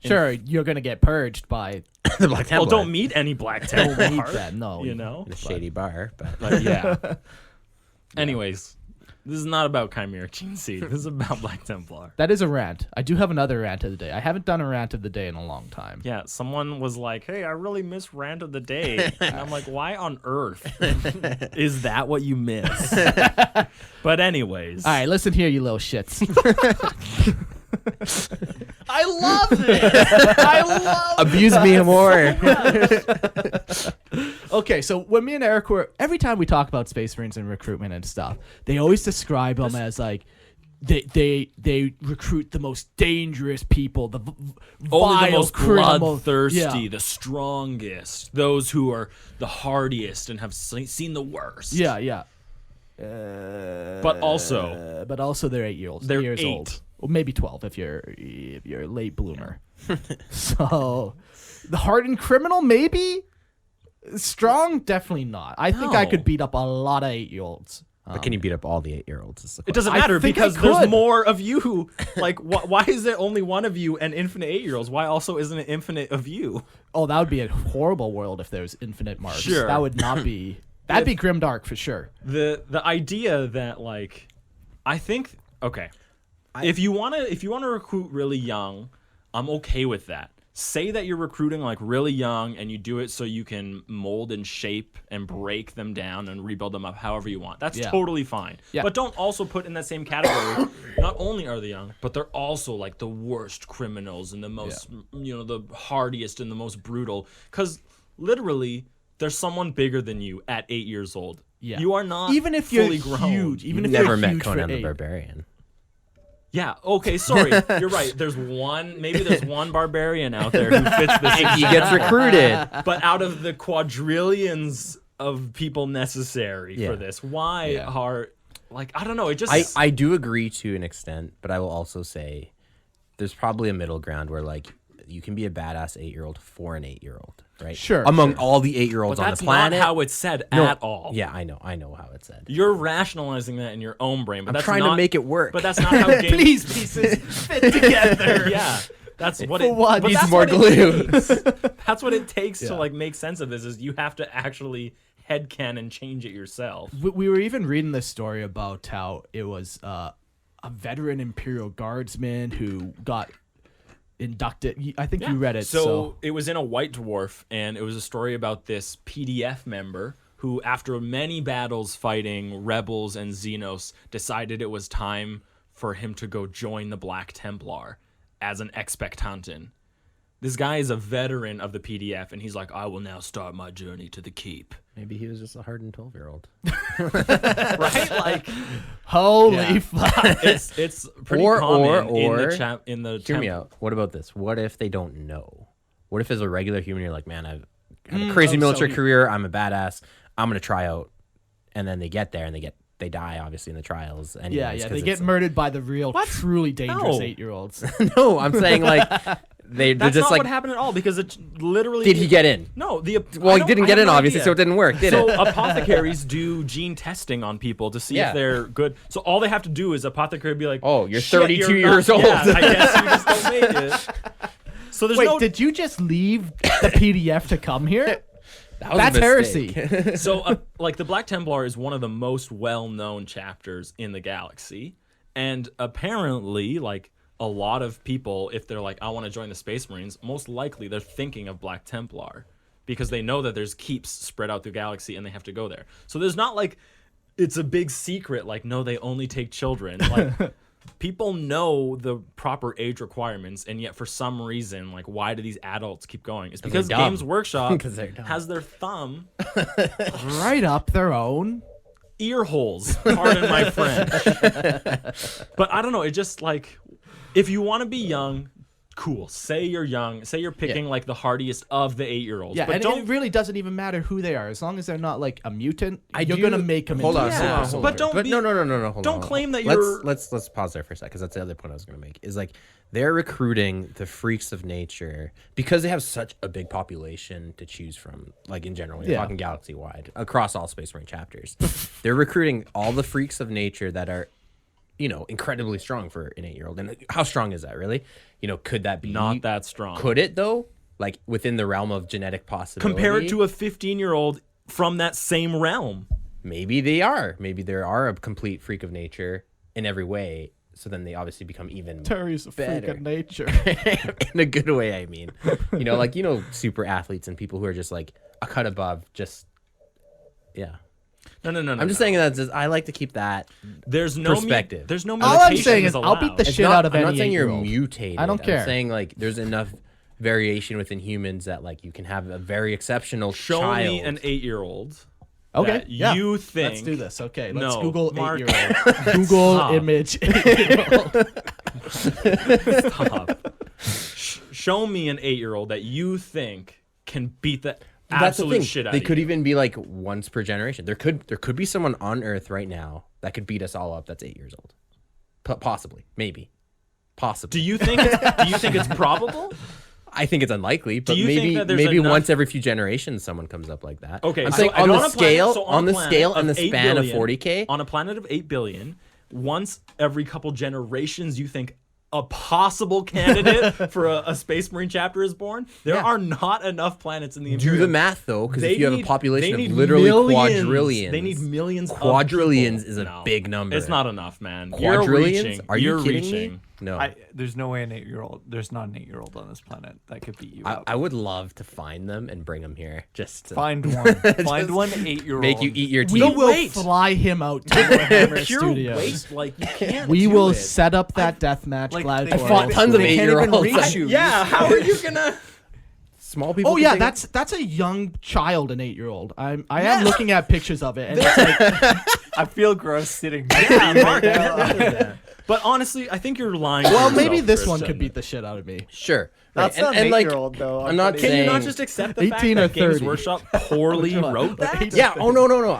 Sure, you're gonna get purged by the Black Well, Templar. don't meet any Black don't Templar. need that. No, You know? in a shady bar, but But yeah. Anyways, This is not about Chimera Gene Seed. This is about Black Templar. That is a rant. I do have another rant of the day. I haven't done a rant of the day in a long time. Yeah, someone was like, hey, I really miss Rant of the Day. And I'm like, why on earth is that what you miss? But anyways. All right, listen here, you little shits. I love this. I love Abuse me more. Okay, so when me and Eric were, every time we talk about Space Marines and recruitment and stuff, they always describe them as like, they recruit the most dangerous people, the only vile the most criminal, bloodthirsty, yeah. the strongest, those who are the hardiest and have seen the worst. Yeah, yeah. But also they're 8 years old. They're years 8. old. Well, maybe 12 if you're a late bloomer. So the hardened criminal, maybe. Strong, definitely not. I think I No. could beat up a lot of 8-year-olds. But can you beat up all the 8-year-olds? it doesn't I matter think I because there's could. more of you. Like, why is there only one of you and infinite 8-year-olds? Why also isn't it infinite of you? Oh, that would be a horrible world if there's infinite marks. Sure. That would not be. That'd be grimdark for sure. The idea that like, I think okay, if you wanna recruit really young, I'm okay with that. Say that you're recruiting like really young and you do it so you can mold and shape and break them down and rebuild them up however you want. That's Yeah. totally fine. Yeah. But don't also put in that same category, not only are they young, but they're also like the worst criminals and the most, the hardiest and the most brutal. Because literally, there's someone bigger than you at 8 years old. Yeah. You are not Even if you're fully grown. huge, even if Never you're met huge Conan for the 8. Barbarian. Yeah, okay, sorry. You're right. There's one barbarian out there who fits this. He gets recruited. But out of the quadrillions of people necessary Yeah. for this, why Yeah. are like I don't know, it just I do agree to an extent, but I will also say there's probably a middle ground where like you can be a badass 8-year-old for an 8-year-old, right? Sure, Among sure. all the but 8-year-olds on that's the planet. not how it's said No, at all. Yeah, I know how it's said. You're rationalizing that in your own brain, but I'm that's trying not, to make it work. But that's not how games Please, pieces fit together. Yeah. That's what For it what? but Needs that's more what it glue. takes. That's what it takes Yeah. to like make sense of this is you have to actually headcanon change it yourself. We were even reading this story about how it was a veteran Imperial Guardsman who got inducted. I think you read it. So it was in a White Dwarf, and it was a story about this PDF member who, after many battles fighting rebels and Xenos, decided it was time for him to go join the Black Templar as an expectantin. This guy is a veteran of the PDF, and he's like, I will now start my journey to the keep. Maybe he was just a hardened 12-year-old. Right? Like, holy Yeah. fuck. it's pretty common in the Hear me out. What about this? What if they don't know? What if as a regular human you're like, man, I've had a crazy military career. I'm a badass. I'm gonna try out, and then they get there and they die obviously in the trials. Anyways, Yeah, 'cause they it's get murdered by the real, truly dangerous No. 8-year-olds. no, I'm saying like they're That's just not like. what happened at all, because it literally... Did he get in? No, Well, he didn't get in, obviously, so it didn't work, did so it? apothecaries do gene testing on people to see Yeah. if they're good. So all they have to do is apothecary be like, Oh, you're "Shit, 32 you're years not- old." Yeah, I guess you just don't make it. So there's Wait, no... did you just leave the PDF to come here? That was a That's mistake. heresy. So, like, the Black Templar is one of the most well-known chapters in the galaxy, and apparently, like, a lot of people, if they're like, I want to join the Space Marines, most likely they're thinking of Black Templar, because they know that there's keeps spread out through the galaxy, and they have to go there. So there's not, like, it's a big secret, like, no, they only take children. Like, people know the proper age requirements, and yet for some reason, like, why do these adults keep going? It's because they're dumb. Games Workshop 'Cause they're dumb. has their thumb Right up their own. ear holes. Pardon my French. But I don't know. It just like, if you want to be young, cool. Say you're young. Say you're picking like the hardiest of the 8-year-olds. Yeah, but and don't. it really doesn't even matter who they are. As long as they're not like a mutant, I you're do- going to make them Hold into on, a hold super on, hold soldier. on. But don't But be- no. Hold don't on. claim that let's, you're- Let's pause there for a second, because that's the other point I was going to make. Is like they're recruiting the freaks of nature because they have such a big population to choose from. Like in general, you're Yeah. talking galaxy wide across all Space Marine chapters. They're recruiting all the freaks of nature that are, incredibly strong for an 8-year-old. And how strong is that really? Could that be Not that strong. Could it though? Like within the realm of genetic possibility? Compare it to a 15-year-old from that same realm. maybe they are. Maybe there are a complete freak of nature in every way. So then they obviously become even Terry's a freak better. of nature. In a good way, I mean. Like, super athletes and people who are just like a cut above, just, yeah. No. I'm just saying that I like to keep that There's no perspective. There's no All mutation I'm saying is I'll beat the allowed. shit out of I'm any not saying you're 8-year-old. mutated. I don't care. I'm saying like there's enough variation within humans that like you can have a very exceptional Show child. me an 8-year-old. Okay, that yeah. you think. Let's do this. Okay, let's No, Google Mark. 8-year-old. Google Stop. image 8-year-old. Stop. Show me an 8-year-old that you think can beat the That's the absolute thing. shit out They of could you. even be like once per generation. There could be someone on Earth right now that could beat us all up. That's 8 years old. Possibly, maybe, possibly. Do you think it's probable? I think it's unlikely, but you think maybe that there's enough- once every few generations someone comes up like that. Okay, I'm so saying on the a scale, planet- so on a the planet scale, and the of 8 span of billion, 40K. on a planet of 8 billion, once every couple generations, you think a possible candidate for a Space Marine chapter is born? There are not enough planets in the Do Imperium. the math though, because They if you have a need- population they of need literally millions. quadrillions, They need millions. of Quadrillions people. is a No, big number. It's not enough, man. Quadrillions? You're reaching. Are you You're kidding reaching. me? No. There's no way an 8-year-old. There's not an 8-year-old on this planet that could beat you up. I would love to find them and bring them here. Just to Find one. Find one 8-year-old. make you eat your We teeth. will wait. fly him out to Warhammer Pure Studios. waste. Like you can't. We do will it. set up that deathmatch like, gladiator. they fought tons of they can't even 8-year-olds. reach you. Yeah. How are you gonna? Small people. Oh can yeah, take that's a young child, an 8-year-old. I am looking at pictures of it, and it's like, I feel gross sitting. But honestly, I think you're lying. well, to maybe yourself, this one Christian. could beat the shit out of me. Sure. That's Right. not and an like 8-year-old though. I'm not Can you not saying- just accept the fact 18 or that Games 30? Workshop poorly wrote that? Yeah. Oh no.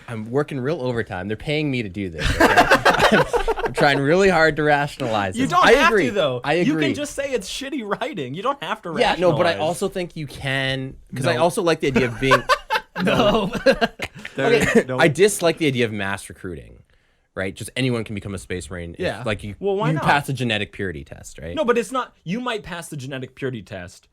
I'm working real overtime. They're paying me to do this. Okay? I'm trying really hard to rationalize. You this. don't I have agree. to though. I agree. You can just say it's shitty writing. You don't have to. Yeah, no, but I rationalize. also think you can because I also like the idea of being. No. Okay, I dislike the idea of mass recruiting. Right, just anyone can become a Space Marine. If, Yeah. like you. Well, why you not? pass a genetic purity test, right? No, but it's not. You might pass the genetic purity test,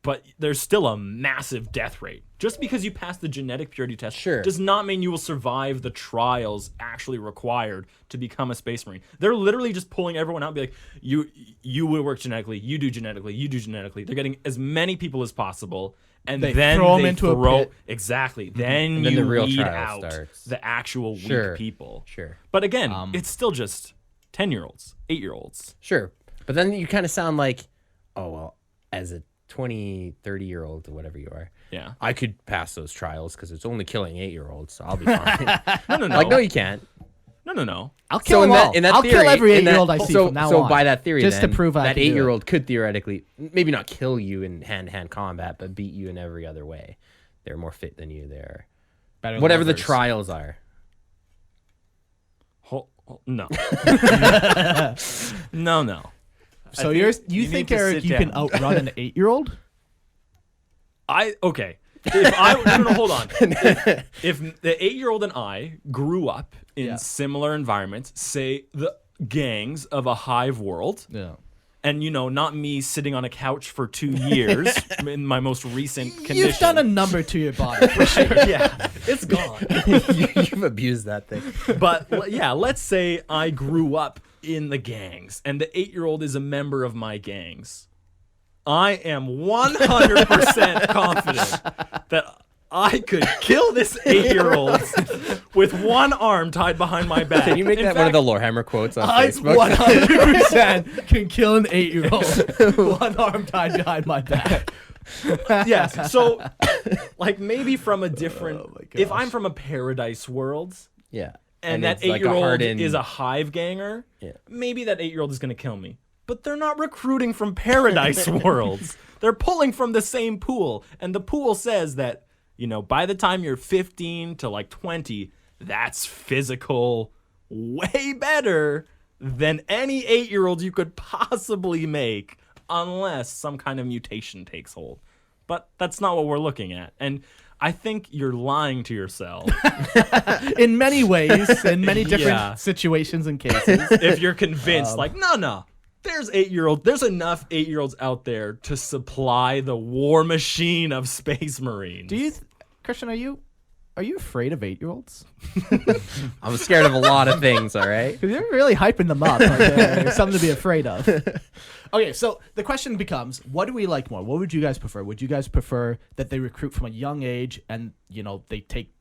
but there's still a massive death rate. Just because you pass the genetic purity test Sure. does not mean you will survive the trials actually required to become a Space Marine. They're literally just pulling everyone out and be like, you will work genetically, you do genetically, you do genetically. They're getting as many people as possible, and They then throw 'em they into a throw pit. exactly. Then And then you the real weed trial out starts. the actual Sure. weak people. Sure. But again, it's still just 10-year-olds, 8-year-olds. Sure. But then you kind of sound like, oh, well, as a 20, 30-year-old or whatever you are, Yeah. I could pass those trials because it's only killing 8-year-olds, so I'll be fine. No. Like, no, you can't. No. I'll kill them all. I'll theory, kill every in that- 8-year-old I see so, from now so on. by that theory, just then, to prove I that can do it. 8-year-old could theoretically maybe not kill you in hand-to-hand combat, but beat you in every other way. They're more fit than you. They're Better whatever the lovers. trials are. No. No. So I you think you think need to Eric, sit you can down. outrun an 8-year-old? Okay. If I no, hold on. If the 8-year-old and I grew up in similar environments, say the gangs of a hive world, Yeah. and not me sitting on a couch for 2 years in my most recent condition. You've done a number to your body for sure. Yeah, it's gone. You've abused that thing. But yeah, let's say I grew up in the gangs, and the 8-year-old is a member of my gangs. I am 100% confident that I could kill this 8-year-old with one arm tied behind my back. Can you make In that one of fact, the Lorehammer quotes on I Facebook? 100% can kill an 8-year-old. One arm tied behind my back. Yes. So, like maybe from a different. Oh my If gosh. I'm from a paradise world, Yeah. and that it's like a 8-year-old hardened- is a hive ganger, Yeah. maybe that 8-year-old is going to kill me. But they're not recruiting from paradise worlds. They're pulling from the same pool. And the pool says that, by the time you're 15 to like 20, that's physical way better than any 8-year-old you could possibly make, unless some kind of mutation takes hold. But that's not what we're looking at. And I think you're lying to yourself In many ways, in many different Yeah. situations and cases. if you're convinced, no. There's enough 8-year-olds out there to supply the war machine of Space Marines. Do you, Christian, are you Are you afraid of 8-year-olds? I'm scared of a lot of things, all right? Because you're really hyping them up. Like, there's something to be afraid of. Okay, so the question becomes, what do we like more? What would you guys prefer? Would you guys prefer that they recruit from a young age and, they take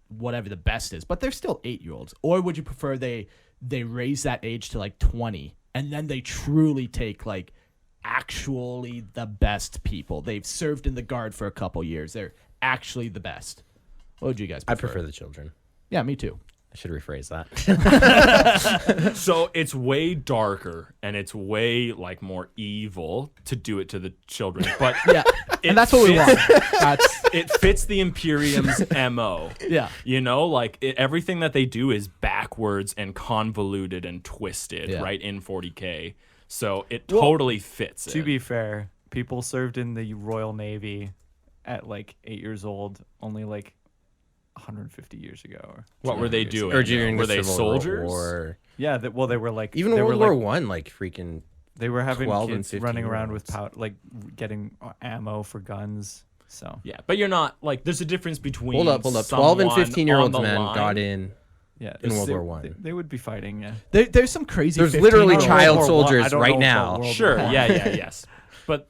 whatever the best is, but they're still 8-year-olds? Or would you prefer they raise that age to like 20 and then they truly take like actually the best people? They've served in the guard for a couple years. They're actually the best. What would you guys I prefer? prefer the children. Yeah, me too. I should rephrase that. So it's way darker and it's way like more evil to do it to the children, but Yeah, and that's what we want. It fits the Imperium's MO. Yeah. Everything that they do is backwards and convoluted and twisted, Yeah. right in 40K. So it totally fits. To be fair, people served in the Royal Navy at like 8 years old, only like 150 years ago. Or What were they 200 years doing? Or during Were the they Civil soldiers? War. Yeah, they were like Even they World were War like, One, like freaking. they were having 12 and kids 15 running around with year-olds. like getting ammo for guns. So Yeah, but you're not like. There's a difference between. Hold up. 12 and someone 15-year-olds, on the man, line. got in. yeah, In World they- War One. they would be fighting. Yeah, There's some crazy. There's 15 literally -year-olds. child World War One. soldiers I don't right know now. about World Sure. War One. Yes. But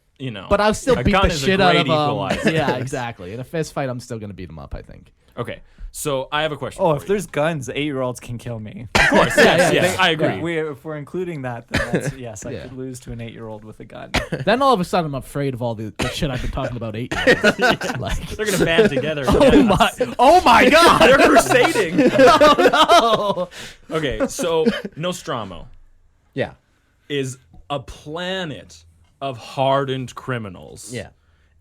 But I'll still a beat gun the is a shit out great of them. equalizer. Yeah, exactly. In a fist fight, I'm still gonna beat them up. I think. Okay, so I have a question. Oh, for if you. there's guns, 8-year-olds can kill me. of course, yes, I agree. If we're including that, then that's, yes, I Yeah. could lose to an 8-year-old with a gun. Then all of a sudden, I'm afraid of all the shit I've been talking about 8-year-olds. Like, They're gonna band together. oh my God! They're crusading. Oh Okay, so Nostromo Yeah. is a planet of hardened criminals. Yeah.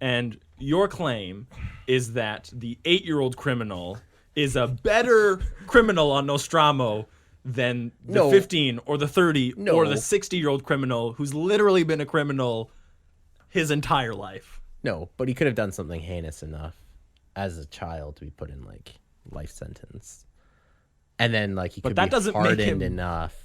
And your claim is that the 8-year-old criminal is a better criminal on Nostromo than the No. 15 or the 30 or No. the 60-year-old criminal who's literally been a criminal his entire life. No, but he could have done something heinous enough as a child to be put in like life sentence, and then like he But could that be doesn't make hardened him- enough.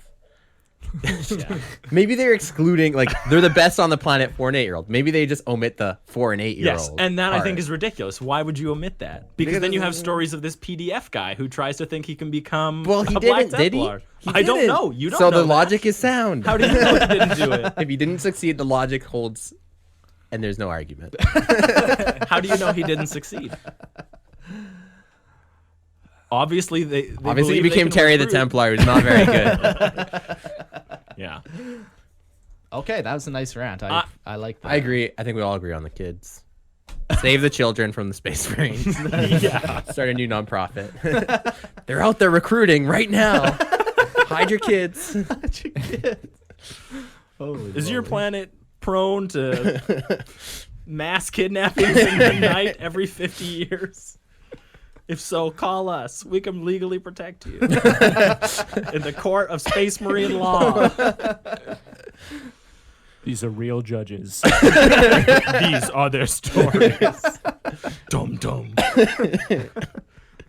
Maybe they're excluding like they're the best on the planet for an 8-year-old. Maybe they just omit the for an 8-year-old. Yes, and that I think part. is ridiculous. Why would you omit that? Because then you have stories of this PDF guy who tries to think he can become Well, he a Black didn't, did he? Templar. He I don't didn't. know. You don't so know the that. logic is sound. How do you know he didn't do it? If he didn't succeed, the logic holds, and there's no argument. How do you know he didn't succeed? Obviously, they Obviously, he believe they became can Terry the recruit. Templar, who's not very good. Yeah. Okay, that was a nice rant. I like that. I agree. I think we all agree on the kids. Save the children from the Space Marines. Yeah. Start a new nonprofit. They're out there recruiting right now. Hide your kids. Is your planet prone to mass kidnappings in the night every 50 years? If so, call us. We can legally protect you. In the court of Space Marine law. These are real judges. These are their stories. Dum dum.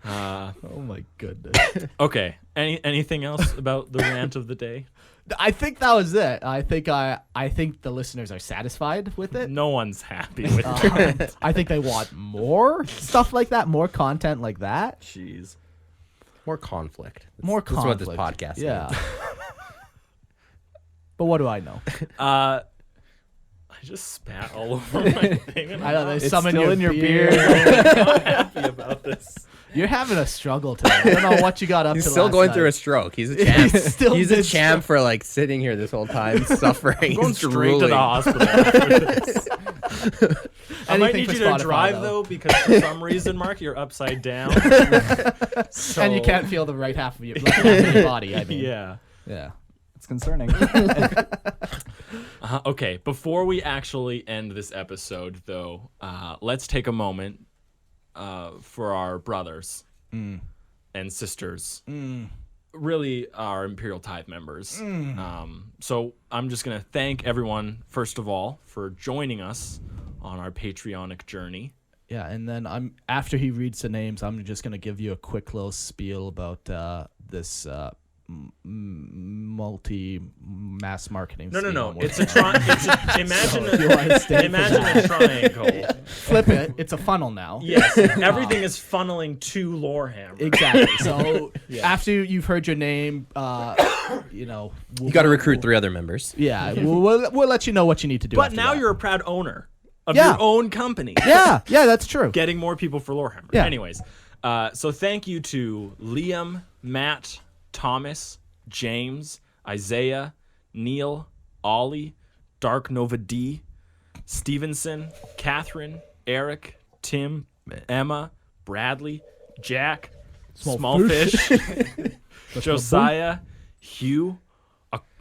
Oh my goodness. Okay. Anything else about the rant of the day? I think that was it. I think the listeners are satisfied with it. No one's happy with it. I think they want more stuff like that, more content like that. Jeez. More conflict. More That's conflict. what this podcast Yeah. needs. But what do I know? I just spat all over my thing. And I know I'm there's It's some still in your beard. not happy about this. You're having a struggle today. I don't know what you got up He's to. still last going night. through a stroke. He's a champ. Still He's a mid champ for like sitting here this whole time, suffering. Going and straight to the drooling. hospital after this. I might Anything need for you to Spotify, drive though, because for some reason, Mark, you're upside down. So, And you can't feel the right half of your, left half of your body. I mean, Yeah. yeah. It's concerning. Okay. Before we actually end this episode, though, let's take a moment for our brothers and sisters. Really, our Imperial Tithe members. So I'm just gonna thank everyone first of all for joining us on our Patreonic journey. Yeah, and then after he reads the names, I'm just gonna give you a quick little spiel about this multi mass marketing. No. scheme on It's Warhammer. imagine So if you wanna stay imagine for a triangle. Flip it. It's a funnel now. Yes, everything is funneling to Lorehammer. Exactly. So after you've heard your name, you know, You got to recruit 3 other members. Yeah, we'll let you know what you need to do. But after now that. you're a proud owner of Yeah. your own company. Yeah, that's true. Getting more people for Lorehammer. Yeah. Anyways, so thank you to Liam, Matt, Thomas, James, Isaiah, Neil, Ollie, Dark Nova D, Stevenson, Catherine, Eric, Tim, Emma, Bradley, Jack, Small Fish, Josiah, Hugh,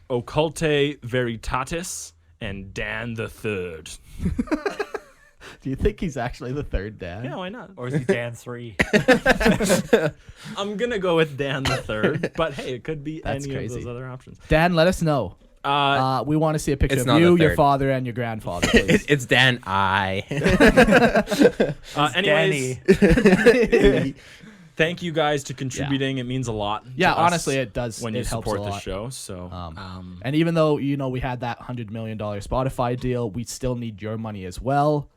Occulte Veritatis, and Dan the Third. Do you think he's actually the third dad? Yeah, why not? Or is he Dan 3? I'm gonna go with Dan the Third, but hey, it could be That's any crazy. of those other options. Dan, let us know. We want to see a picture It's of not you, the your third. father, and your grandfather. Please. It's Dan I. Anyways, Danny. thank you guys to contributing. It means a lot. Yeah, to us honestly, it does. when it you helps support a the lot. show. So, And even though we had that $100 million Spotify deal, we still need your money as well.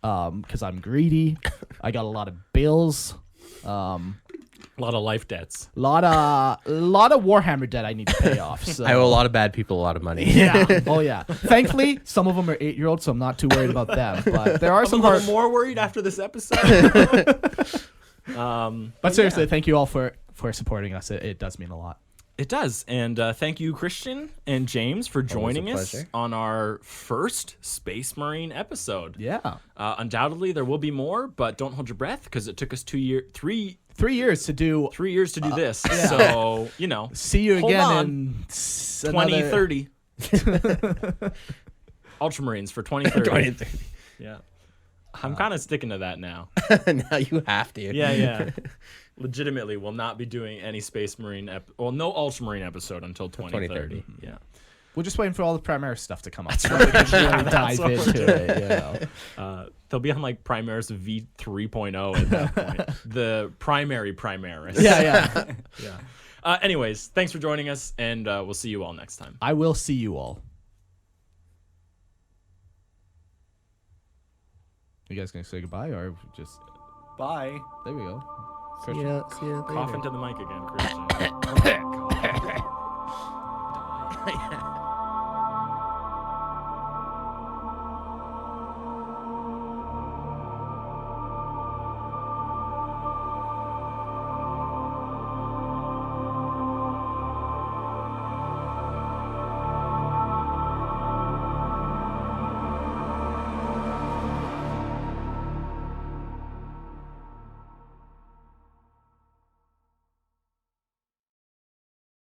Because I'm greedy. I got a lot of bills. a lot of life debts. Lot of Warhammer debt I need to pay off. So. I owe a lot of bad people a lot of money. Yeah. Oh yeah. Thankfully, some of them are 8-year-olds, so I'm not too worried about them. But there are I'm some a little hard. more worried after this episode. But seriously, thank you all for supporting us. It does mean a lot. It does. And thank you, Christian and James, for joining us pleasure. on our first Space Marine episode. Yeah. Undoubtedly, there will be more, but don't hold your breath because it took us 3 years to do. to do this. So, See you Hold again on. in 2030. Ultramarines for 2030. 2030. Yeah. I'm kind of sticking to that now. Now you have to. Yeah. Legitimately, will not be doing any Space Marine no Ultramarine episode until 2030. Yeah. We're just waiting for all the Primaris stuff to come up. So we can really dive into it. They'll be on like Primaris V3.0 at that point. The primary Primaris. Yeah. Yeah. Anyways, thanks for joining us, and we'll see you all next time. I will see you all. You guys gonna say goodbye or just? Bye. There we go. See ya later. Cough into the mic again, Christian. Oh, God.